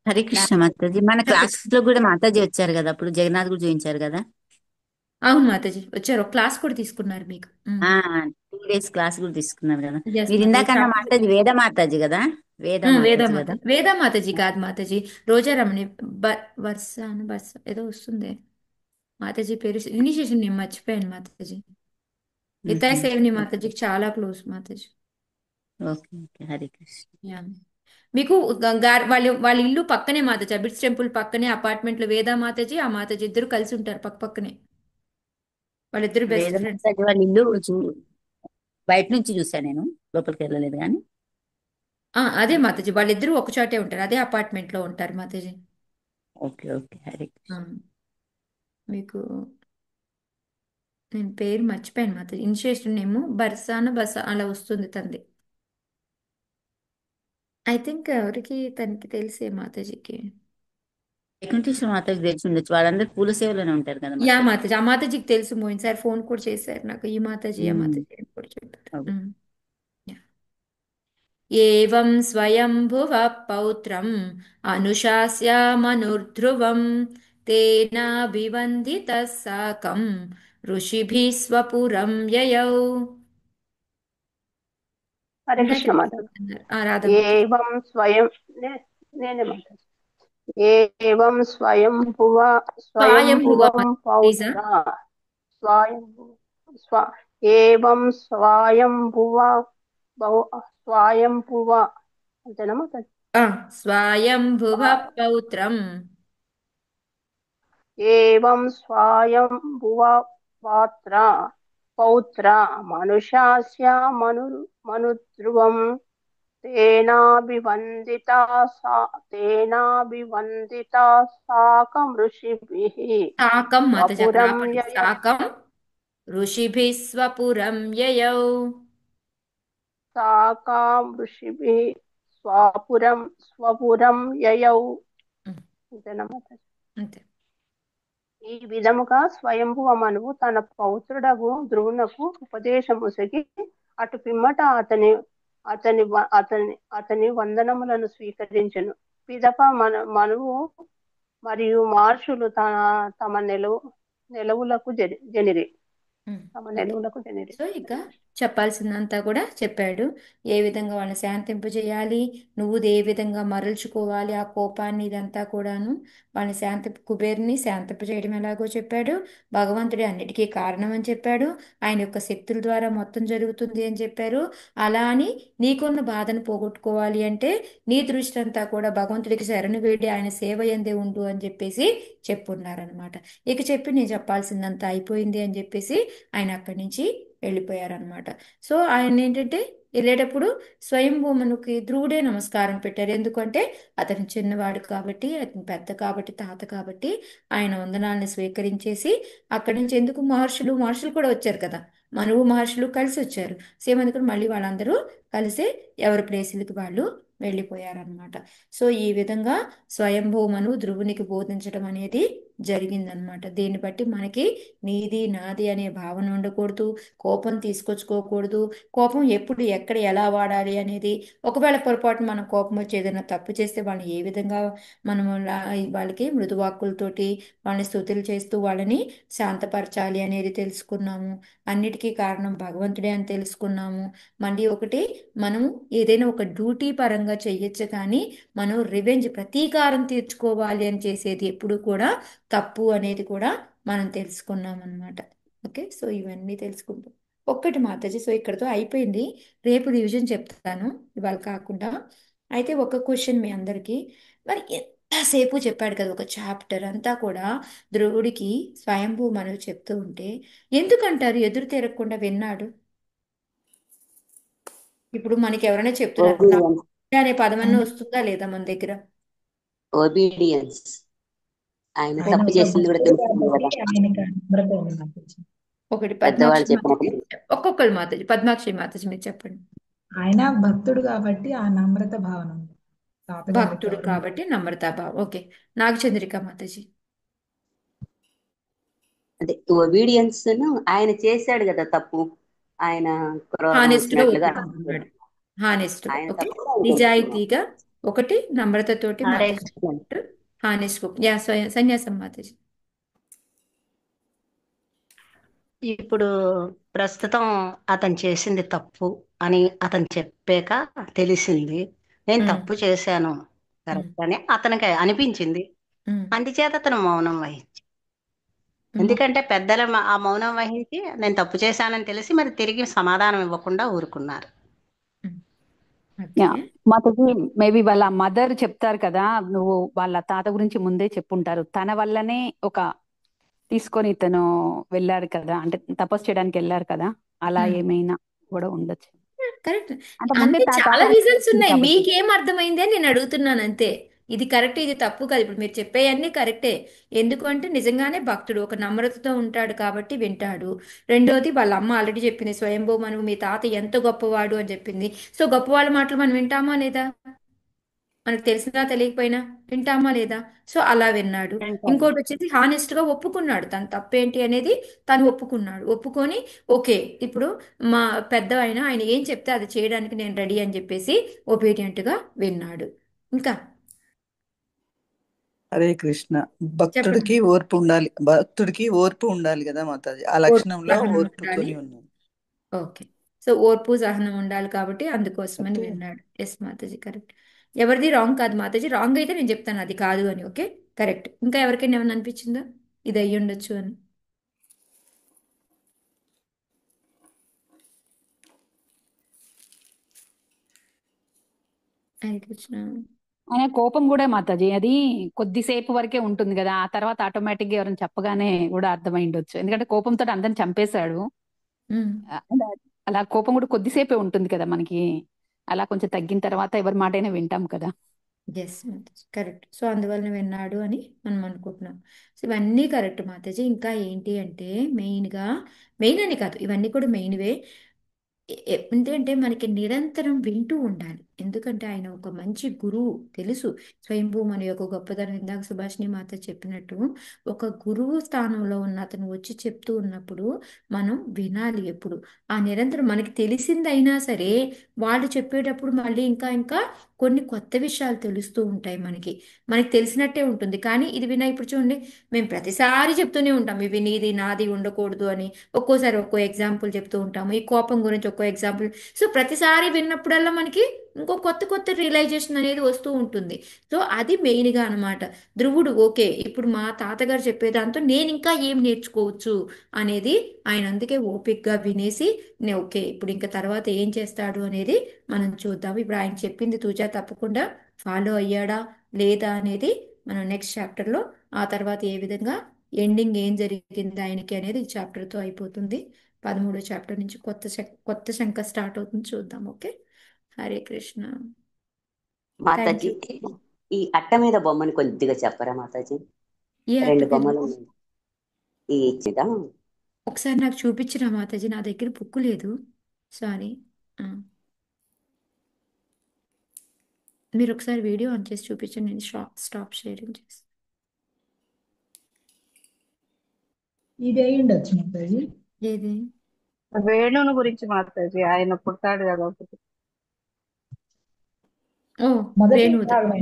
హరే కృష్ణ మాతాజీ, మన క్లాస్ లో కూడా మాతాజీ వచ్చారు కదా, అప్పుడు జగన్నాథ్ కూడా చూపించారు కదా. అవును మాతాజీ వచ్చారు, ఒక క్లాస్ కూడా తీసుకున్నారు మీకు. ఆ 2 days క్లాస్ కూడా తీసుకున్నారు కదా. ఎస్ మీరు మాతాజీ, ఇందాకన్నా మాతాజీ వేద మాతాజీ కదా, వేద వేదా మాతాజీ కదా. మాతాజీ, వేదా మాతాజీ కాదు మాతాజీ, రోజారమణి వర్ష అని బర్స ఏదో వస్తుంది మాతాజీ పేరు, ఇనిషియేషన్ నేను మర్చిపోయాను మాతాజీ. హితాయ్ సేవని మాతాజీకి చాలా close Mataji. Okay okay, Hare Krishna. Yeah. మీకు వాళ్ళ ఇల్లు పక్కనే మాతాజీ, అబిడ్స్ టెంపుల్ పక్కనే అపార్ట్మెంట్ లో వేదా మాతాజీ ఆ మాతాజీ ఇద్దరు కలిసి ఉంటారు పక్క పక్కనే, వాళ్ళిద్దరు బెస్ట్ వేద ఫ్రెండ్స్. మాతాజీ వాళ్ళ ఇల్లు బయట నుంచి చూసాను నేను, లోపలికి వెళ్ళలేదు కానీ. అదే మాతాజీ, వాళ్ళిద్దరూ ఒక చోటే ఉంటారు, అదే అపార్ట్మెంట్ లో ఉంటారు మాతాజీ. Okay okay, Hare Krishna. మీకు నేను పేరు మర్చిపోయాను మాతాజీ, ఇనిషియేషన్ నేమ్ బర్సాన బస అలా వస్తుంది తంది. ఐ థింక్ ఎవరికి తనకి తెలిసే మాతాజీకి. వెంకటేశ్వర మాతకి తెలిసి ఉండొచ్చు, వాళ్ళందరూ పూల సేవలోనే ఉంటారు కదా యా మాతాజీ. మాతాజీ, ఆ మాతాజీకి తెలుసు. మోయిన్ సార్ ఫోన్ కూడా చేశారు నాకు, ఈ మాతాజీ ఆ ఉమ్, మాతాజీ అని కూడా చెప్పారు. అవును. Yeah. ఏవం స్వయంభువ పౌత్రం అనుశాస్యామనుర్ధ్రువం తేనాభివందితః సాకం ఋషిభిः స్వపురం యయౌ. హరే ఇందాక కృష్ణ ఎవరు మాతాజీ. చెప్తున్నారు? రాధమాత. ఏవం స్వయం నేనే మాతాజీ. ఏవం స్వయంభువ స్వయంభువ స్వయంభువం ప్లీజా. పౌత్ర స్వయంభు స్వ ఏవం స్వయంభువ స్వయంభువ అంతేనా మాతాజీ? స్వయంభువ పౌత్రం. ఏవం స్వయంభువ పాత్ర పౌత్ర మనుషాస్య మనుధ్రువం తేనాభివందితా తేనాభివందితా సాకమృషిభిః సాకం మాతాజీ అక్కడ స్వపురం ఆపండి. యయ సాకం ఋషిభిः స్వపురం యయౌ. సాకామృషిభిः స్వపురం యయౌ. అంతేనా మాతాజీ? అంతే. ఈ విధముగా స్వయంభువ మనువు తన పౌత్రుడగు ధ్రువునకు ఉపదేశముసగి అటు పిమ్మట అతని వందనములను స్వీకరించెను. పిదప మనువు మరియు మహర్షులు తమ నెలవులకు జనిరి. తమ ఓకే. నెలవులకు జనిరి. సో ఇక చెప్పాల్సిందంతా కూడా చెప్పాడు. ఏ విధంగా వాళ్ళని శాంతింపజేయాలి, నువ్వు ఏ విధంగా మరల్చుకోవాలి ఆ కోపాన్ని, ఇదంతా కూడాను వాళ్ళని కుబేరుని శాంతింపజేయడం ఎలాగో చెప్పాడు. భగవంతుడి అన్నిటికీ కారణం అని చెప్పాడు. ఆయన యొక్క శక్తుల ద్వారా మొత్తం జరుగుతుంది అని చెప్పారు. అలా అని నీకున్న బాధను పోగొట్టుకోవాలి అంటే నీ దృష్టి అంతా కూడా భగవంతుడికి శరణు వేడి ఆయన సేవ ఎందే ఉండు అని చెప్పేసి చెప్పున్నారనమాట. ఇక చెప్పి నేను చెప్పాల్సిందంతా అయిపోయింది అని చెప్పేసి ఆయన అక్కడి నుంచి వెళ్ళిపోయారనమాట. సో ఆయన ఏంటంటే వెళ్ళేటప్పుడు స్వయంభూమనుకి ధ్రువుడే నమస్కారం పెట్టారు. ఎందుకంటే అతను చిన్నవాడు కాబట్టి, అతను పెద్ద కాబట్టి, తాత కాబట్టి ఆయన వందనాలను స్వీకరించేసి అక్కడి నుంచి ఎందుకు మహర్షులు కూడా వచ్చారు కదా, మనువు మహర్షులు కలిసి వచ్చారు. సేమ్ అందుకని మళ్ళీ వాళ్ళందరూ కలిసి ఎవరి ప్లేసులకి వాళ్ళు వెళ్ళిపోయారనమాట. సో ఈ విధంగా స్వయంభూమను ధ్రువునికి బోధించడం అనేది జరిగిందనమాట. దీన్ని బట్టి మనకి నీది నాది అనే భావన ఉండకూడదు, కోపం తీసుకొచ్చుకోకూడదు. కోపం ఎప్పుడు ఎక్కడ ఎలా వాడాలి అనేది, ఒకవేళ పొరపాటు మనం కోపం వచ్చి ఏదైనా తప్పు చేస్తే వాళ్ళని ఏ విధంగా మనము వాళ్ళకి మృదువాక్కులతోటి వాళ్ళని స్తుతులు చేస్తూ వాళ్ళని శాంతపరచాలి అనేది తెలుసుకున్నాము. అన్నిటికీ కారణం భగవంతుడే అని తెలుసుకున్నాము. మళ్ళీ ఒకటి, మనం ఏదైనా ఒక డ్యూటీ పరంగా చెయ్యొచ్చు కానీ మనం ప్రతీకారం తీర్చుకోవాలి అని చేసేది ఎప్పుడు కూడా తప్పు అనేది కూడా మనం తెలుసుకున్నాం అనమాట. ఓకే, సో ఇవన్నీ తెలుసుకుంటాం. ఒక్కటి మాతాజీ, సో ఇక్కడతో అయిపోయింది. రేపు రివిజన్ చెప్తాను ఇవాళ కాకుండా. అయితే ఒక క్వశ్చన్ మీ అందరికీ, మరి ఎంతసేపు చెప్పాడు కదా ఒక చాప్టర్ అంతా కూడా ధ్రువుడికి స్వయంభూ మనవి చెప్తూ ఉంటే ఎందుకంటారు ఎదురు తిరగకుండా విన్నాడు? ఇప్పుడు మనకి ఎవరైనా చెప్తున్నారు అనే పదమన్నా వస్తుందా లేదా మన దగ్గర? ఒబీడియన్స్. ఆయన ఆయన తప్పు ఒక చేసింది కూడా భక్తుడు తెలుస్తుంది కాబట్టి కదా, ఆయనకి నమ్రత ఉంది మాతాజీ. ఒకటి పెద్దవాళ్ళు పద్మాక్షి మాతాజీ, చెప్పినప్పుడు. ఒక్కొక్కరు మాతాజీ, పద్మాక్షి మాతాజీ మీరు చెప్పండి. ఆయన భక్తుడు కాబట్టి ఆ నమ్రత భావన ఉంది తాతగారికి భక్తుడు ఎవరు కాబట్టి నమ్రతాభావం. ఓకే, నాగచంద్రిక మాతాజీ. అదే ఒబీడియన్స్ ఆయన చేశాడు కదా తప్పు, ఆయన క్రోధం హానెస్ట్గా వచ్చినట్లుగా ఒప్పుకున్నాడు. హానెస్ట్గా, ఆయన ఓకే, తప్పు ఆయన తెలుసుకున్నాడు. నిజాయితీగా ఒకటి, నమ్రతతోటి హరే మాతాజీ కృష్ణ. హానెస్ట్ యా సన్యాసం మాతాజీ. ఇప్పుడు ప్రస్తుతం అతను చేసింది తప్పు అని అతను చెప్పాక తెలిసింది. నేను తప్పు చేశాను కరెక్ట్ అని అతనికి అనిపించింది. అందుచేత అతను మౌనం వహించి, ఎందుకంటే పెద్దల ఆ మౌనం వహించి నేను తప్పు చేశానని తెలిసి మరి తిరిగి సమాధానం ఇవ్వకుండా ఊరుకున్నారు. మాతకి మేబీ వాళ్ళ మదర్ చెప్తారు కదా, నువ్వు వాళ్ళ తాత గురించి ముందే చెప్పుంటారు, తన వల్లనే ఒక తీసుకొని ఇతను వెళ్ళారు కదా, అంటే తపస్సు చేయడానికి వెళ్ళారు కదా, అలా ఏమైనా కూడా ఉండొచ్చు. కరెక్ట్, అంటే ముందే అన్ని చాలా తాత రీజన్స్ ఉన్నాయి. కాబట్టి. మీకేం అర్థమైంది అని నేను అడుగుతున్నాను అంతే. ఇది కరెక్ట్, ఇది తప్పు కాదు. ఇప్పుడు మీరు చెప్పేవన్నీ కరెక్టే. ఎందుకంటే నిజంగానే భక్తుడు ఒక నమ్రతతో ఉంటాడు కాబట్టి వింటాడు. రెండోది వాళ్ళ అమ్మ ఆల్రెడీ చెప్పింది, స్వయంభూ మనవు మీ తాత ఎంత గొప్పవాడు అని చెప్పింది. సో గొప్పవాళ్ళ మాటలు మనం వింటామా లేదా? మనకు తెలిసినా తెలియకపోయినా వింటామా లేదా? సో అలా విన్నాడు. వింటాము. ఇంకోటి వచ్చేసి హానెస్ట్ గా ఒప్పుకున్నాడు తన తప్పేంటి అనేది. తను ఒప్పుకున్నాడు. ఒప్పుకొని ఓకే ఇప్పుడు మా పెద్ద ఆయన ఏం చెప్తే అది చేయడానికి నేను రెడీ అని చెప్పేసి ఒబీడియంట్ గా విన్నాడు. ఇంకా హరే కృష్ణ. చెప్పండి. భక్తుడికి ఓర్పు ఉండాలి కదా మాతాజీ. ఆ ఓర్పు లక్షణంలో సహనం ఉండాలి. ఓర్పుతోని ఉన్నాను. ఓకే. సో ఓర్పు సహనం ఉండాలి కాబట్టి అందుకోసమని ఓకే. విన్నాడు. ఎస్ మాతాజీ, కరెక్ట్. ఎవరిది రాంగ్ కాదు మాతాజీ. రాంగ్ అయితే నేను చెప్తాను అది కాదు అని. Okay, correct. ఇంకా ఎవరికైనా ఏమైనా అనిపించిందా ఇది అయ్యి ఉండొచ్చు అని? హరే కృష్ణ. ఆయన కోపం కూడా మాతాజీ అది కొద్దిసేపు వరకే ఉంటుంది కదా, ఆ తర్వాత ఆటోమేటిక్ గా ఎవరైనా చెప్పగానే కూడా అర్థమై ఉండొచ్చు. ఎందుకంటే కోపంతో అందరిని చంపేశాడు. మ్మ్. అలా కోపం కూడా కొద్దిసేపే ఉంటుంది కదా మనకి. అలా కొంచెం తగ్గిన తర్వాత ఎవరి మాటైనా వింటాం కదా. ఎస్ మాతాజీ, కరెక్ట్. సో అందువలన విన్నాడు అని మనం అనుకుంటున్నాం. సో ఇవన్నీ కరెక్ట్ మాతాజీ. ఇంకా ఏంటి అంటే మెయిన్ అని కాదు, ఇవన్నీ కూడా మెయిన్వే. ఏంటంటే మనకి నిరంతరం వింటూ ఉండాలి. ఎందుకంటే ఆయన ఒక మంచి గురువు తెలుసు. స్వయంభూ మన యొక్క గొప్పతనం ఇందాక సుభాషిణి మాత చెప్పినట్టు ఒక గురువు స్థానంలో ఉన్న అతను వచ్చి చెప్తూ ఉన్నప్పుడు మనం వినాలి ఎప్పుడు. ఆ నిరంతరం మనకి తెలిసిందైనా సరే వాళ్ళు చెప్పేటప్పుడు మళ్ళీ ఇంకా ఇంకా కొన్ని కొత్త విషయాలు తెలుస్తూ ఉంటాయి మనకి. మనకి తెలిసినట్టే ఉంటుంది కానీ ఇది వినా ఇప్పుడు చూడండి, మేము ప్రతిసారి చెప్తూనే ఉంటాం ఇవి నీది నాది ఉండకూడదు అని. ఒక్కోసారి ఒక్కో ఎగ్జాంపుల్ చెప్తూ ఉంటాము. ఈ కోపం గురించి ఒక్కో ఎగ్జాంపుల్. సో ప్రతిసారి విన్నప్పుడల్లా మనకి ఇంకో కొత్త కొత్త రియలైజేషన్ అనేది వస్తూ ఉంటుంది. సో అది మెయిన్గా అనమాట. ధ్రువుడు ఓకే ఇప్పుడు మా తాతగారు చెప్పేదాంతో నేను ఇంకా ఏం నేర్చుకోవచ్చు అనేది ఆయన అందుకే ఓపిక్గా వినేసి ఓకే ఇప్పుడు ఇంకా తర్వాత ఏం చేస్తాడు అనేది మనం చూద్దాం. ఇప్పుడు ఆయన చెప్పింది తూచా తప్పకుండా ఫాలో అయ్యాడా లేదా అనేది మనం నెక్స్ట్ చాప్టర్లో, ఆ తర్వాత ఏ విధంగా ఎండింగ్ ఏం జరిగింది ఆయనకి అనేది ఈ చాప్టర్తో అయిపోతుంది. 13వ చాప్టర్ నుంచి కొత్త శంక స్టార్ట్ అవుతుంది, చూద్దాం. Okay, Hare Krishna. Thank Mataji, you. ఈ అట్ట మీద బొమ్మని కొద్దిగా చెప్పరా మాతాజీ? ఏ అట్ట రెండు మీద? బొమ్మలు ఉన్నాయి. ఈ ఇచ్చిదా ఒకసారి నాకు చూపించిన మాతాజీ, నా దగ్గర బుక్ లేదు, సారీ. మీరు ఒకసారి వీడియో ఆన్ చేసి చూపించండి, నేను స్టాప్ షేరింగ్ చేస్తాను. ఇది అయి ఉండొచ్చు మాతాజీ. ఏది? వేణుని గురించి మాట్లాడి ఆయన పుట్టాడు కదా ఒకటి. ఓ మొదటి వేణుది. భాగమే.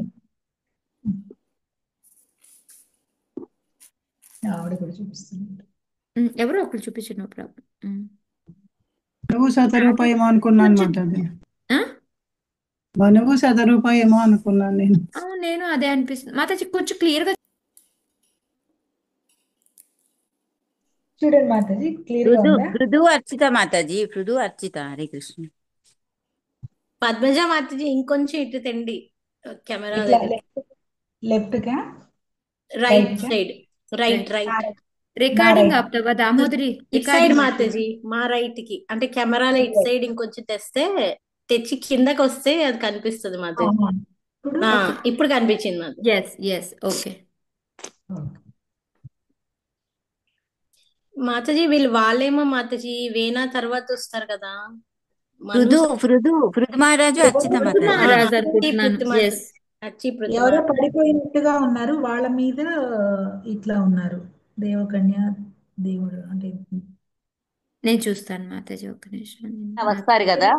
ఆవిడ కూడా చూపిస్తున్నారు. ఎవరో ఒకరు చూపించండి, నో ప్రాబ్లం. మనువు శతరూపాయేమో అనుకున్నాను మాతాజీ. మనువు శతరూపాయేమో అనుకున్నాను నేను. నేను అదే అనిపిస్తుంది మాతాజీ, కొంచెం క్లియర్గా చూడండి మాతాజీ, క్లియర్ గా ఉందా? పృథు అర్చిత మాతాజీ, పృథు అర్చిత. హరే కృష్ణ. పద్మజ మాతాజీ ఇంకొంచెం ఇటు తెండి కెమెరా ఇట్లా దగ్గర. లెఫ్ట్ కా రైట్ రైట్ కా? Side, right right recording right. ఆపుతావా దామోదరి? ఇటు సైడ్ రికార్డింగ్ మాతాజీ, మా రైట్ కి అంటే కెమెరాలో ఇటు సైడ్ ఇంకొంచెం తెచ్చి కిందకి వస్తే అది కనిపిస్తుంది మాతాజీ. ఆహా. ఇప్పుడు ఇప్పుడు కనిపించింది మాతాజీ. Yes yes, okay. మాతాజీ వాళ్ళేమో మాతాజీ వేనా తర్వాత వస్తారు కదా. పృథు మహారాజు అర్చిత మాతాజీ. మహారాజ్ అనుకుంటున్నాను. ఎస్, ఎవరో పడిపోయినట్టుగా ఉన్నారు, వాళ్ళ మీద ఇట్లా ఉన్నారు దేవకన్య దేవుడు అంటే. నేను చూస్తాను మాతాజీ, ఒక్క నిమిషం. వస్తారు కదా,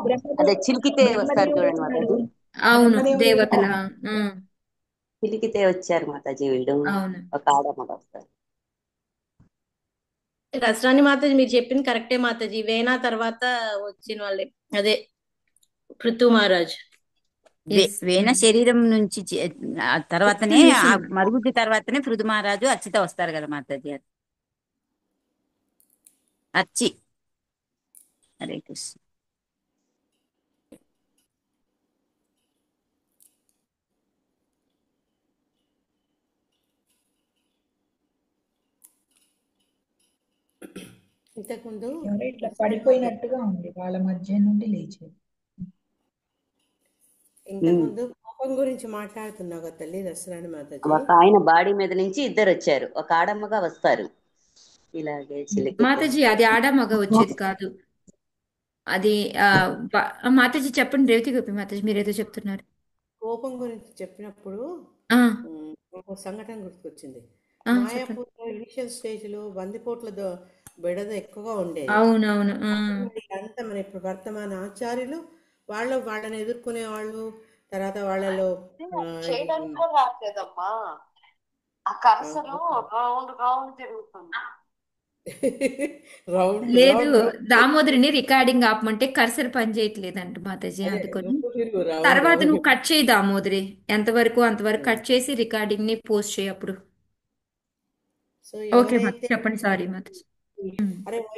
అదే చిలికితే వస్తారు చూడండి మాతాజీ. అవును, దేవతల చిలికితే వచ్చారు మాతాజీ వీళ్ళు. అవును, ఒక ఆడమ్మ వస్తారు. రసరాని మాతాజీ మీరు చెప్పింది కరెక్టే మాతాజీ. వేనా తర్వాత వచ్చిన వాళ్ళే, అదే పృథు మహారాజ్. వేణ శరీరం నుంచి ఆ తర్వాతనే ఆ మరుగుజ్జు తర్వాతనే పృథు మహారాజు అర్చిత వస్తారు కదా మాతాజీ. అర్చి. హరే కృష్ణ. ఇంతకుముందు ఎవరో ఇట్లా పడిపోయినట్టుగా ఉంది, వాళ్ళ మధ్య నుండి లేచారు. ఇంతకుముందు కోపం గురించి మాట్లాడుతున్నావు కదా తల్లి రసరాని మాతాజీ. ఒక ఆయన బాడీ మీద నుంచి ఇద్దరు వచ్చారు, ఒక ఆడమ్మగా వస్తారు. ఇలాగే చిలికి మాతాజీ అది ఆడ మగ వచ్చేది కాదు అది. మాతాజీ చెప్పండి, రేవతి గోపి మాతాజీ మీరేదో చెప్తున్నారు. కోపం గురించి చెప్పినప్పుడు ఆ, నాకు ఒక సంఘటన గుర్తుకొచ్చింది. చెప్పండి. మాయాపూర్లో ఇనిషియల్ స్టేజ్లో బందిపోట్ల బెడద ఎక్కువగా ఉండేది. అవునవును. అప్పుడు మరి అంతా మన ఇప్పుడు వర్తమాన ఆచార్యులు వాళ్ళని ఎదుర్కొనే వాళ్ళు, తర్వాత వాళ్ళలో చేయడానికి కూడా రావట్లేదమ్మా. ఆ కర్సరు రౌండ్ రౌండ్ తిరుగుతుంది. రౌండ్ లేదు, రౌండ్ దామోదరిని రికార్డింగ్ ఆపమంటే కర్సర్ పని చేయట్లేదంట మాతాజీ, అదే అందుకొని తిరుగు రౌండ్ తర్వాత రౌండ్ నువ్వు కట్ చేయి దామోదరి, ఎంతవరకు అంతవరకు కట్ చేసి రికార్డింగ్ ని పోస్ట్ చేయి అప్పుడు. సో ఓకే మాత, ఎవరైతే చెప్పండి. సారీ మాతాజీ. అరే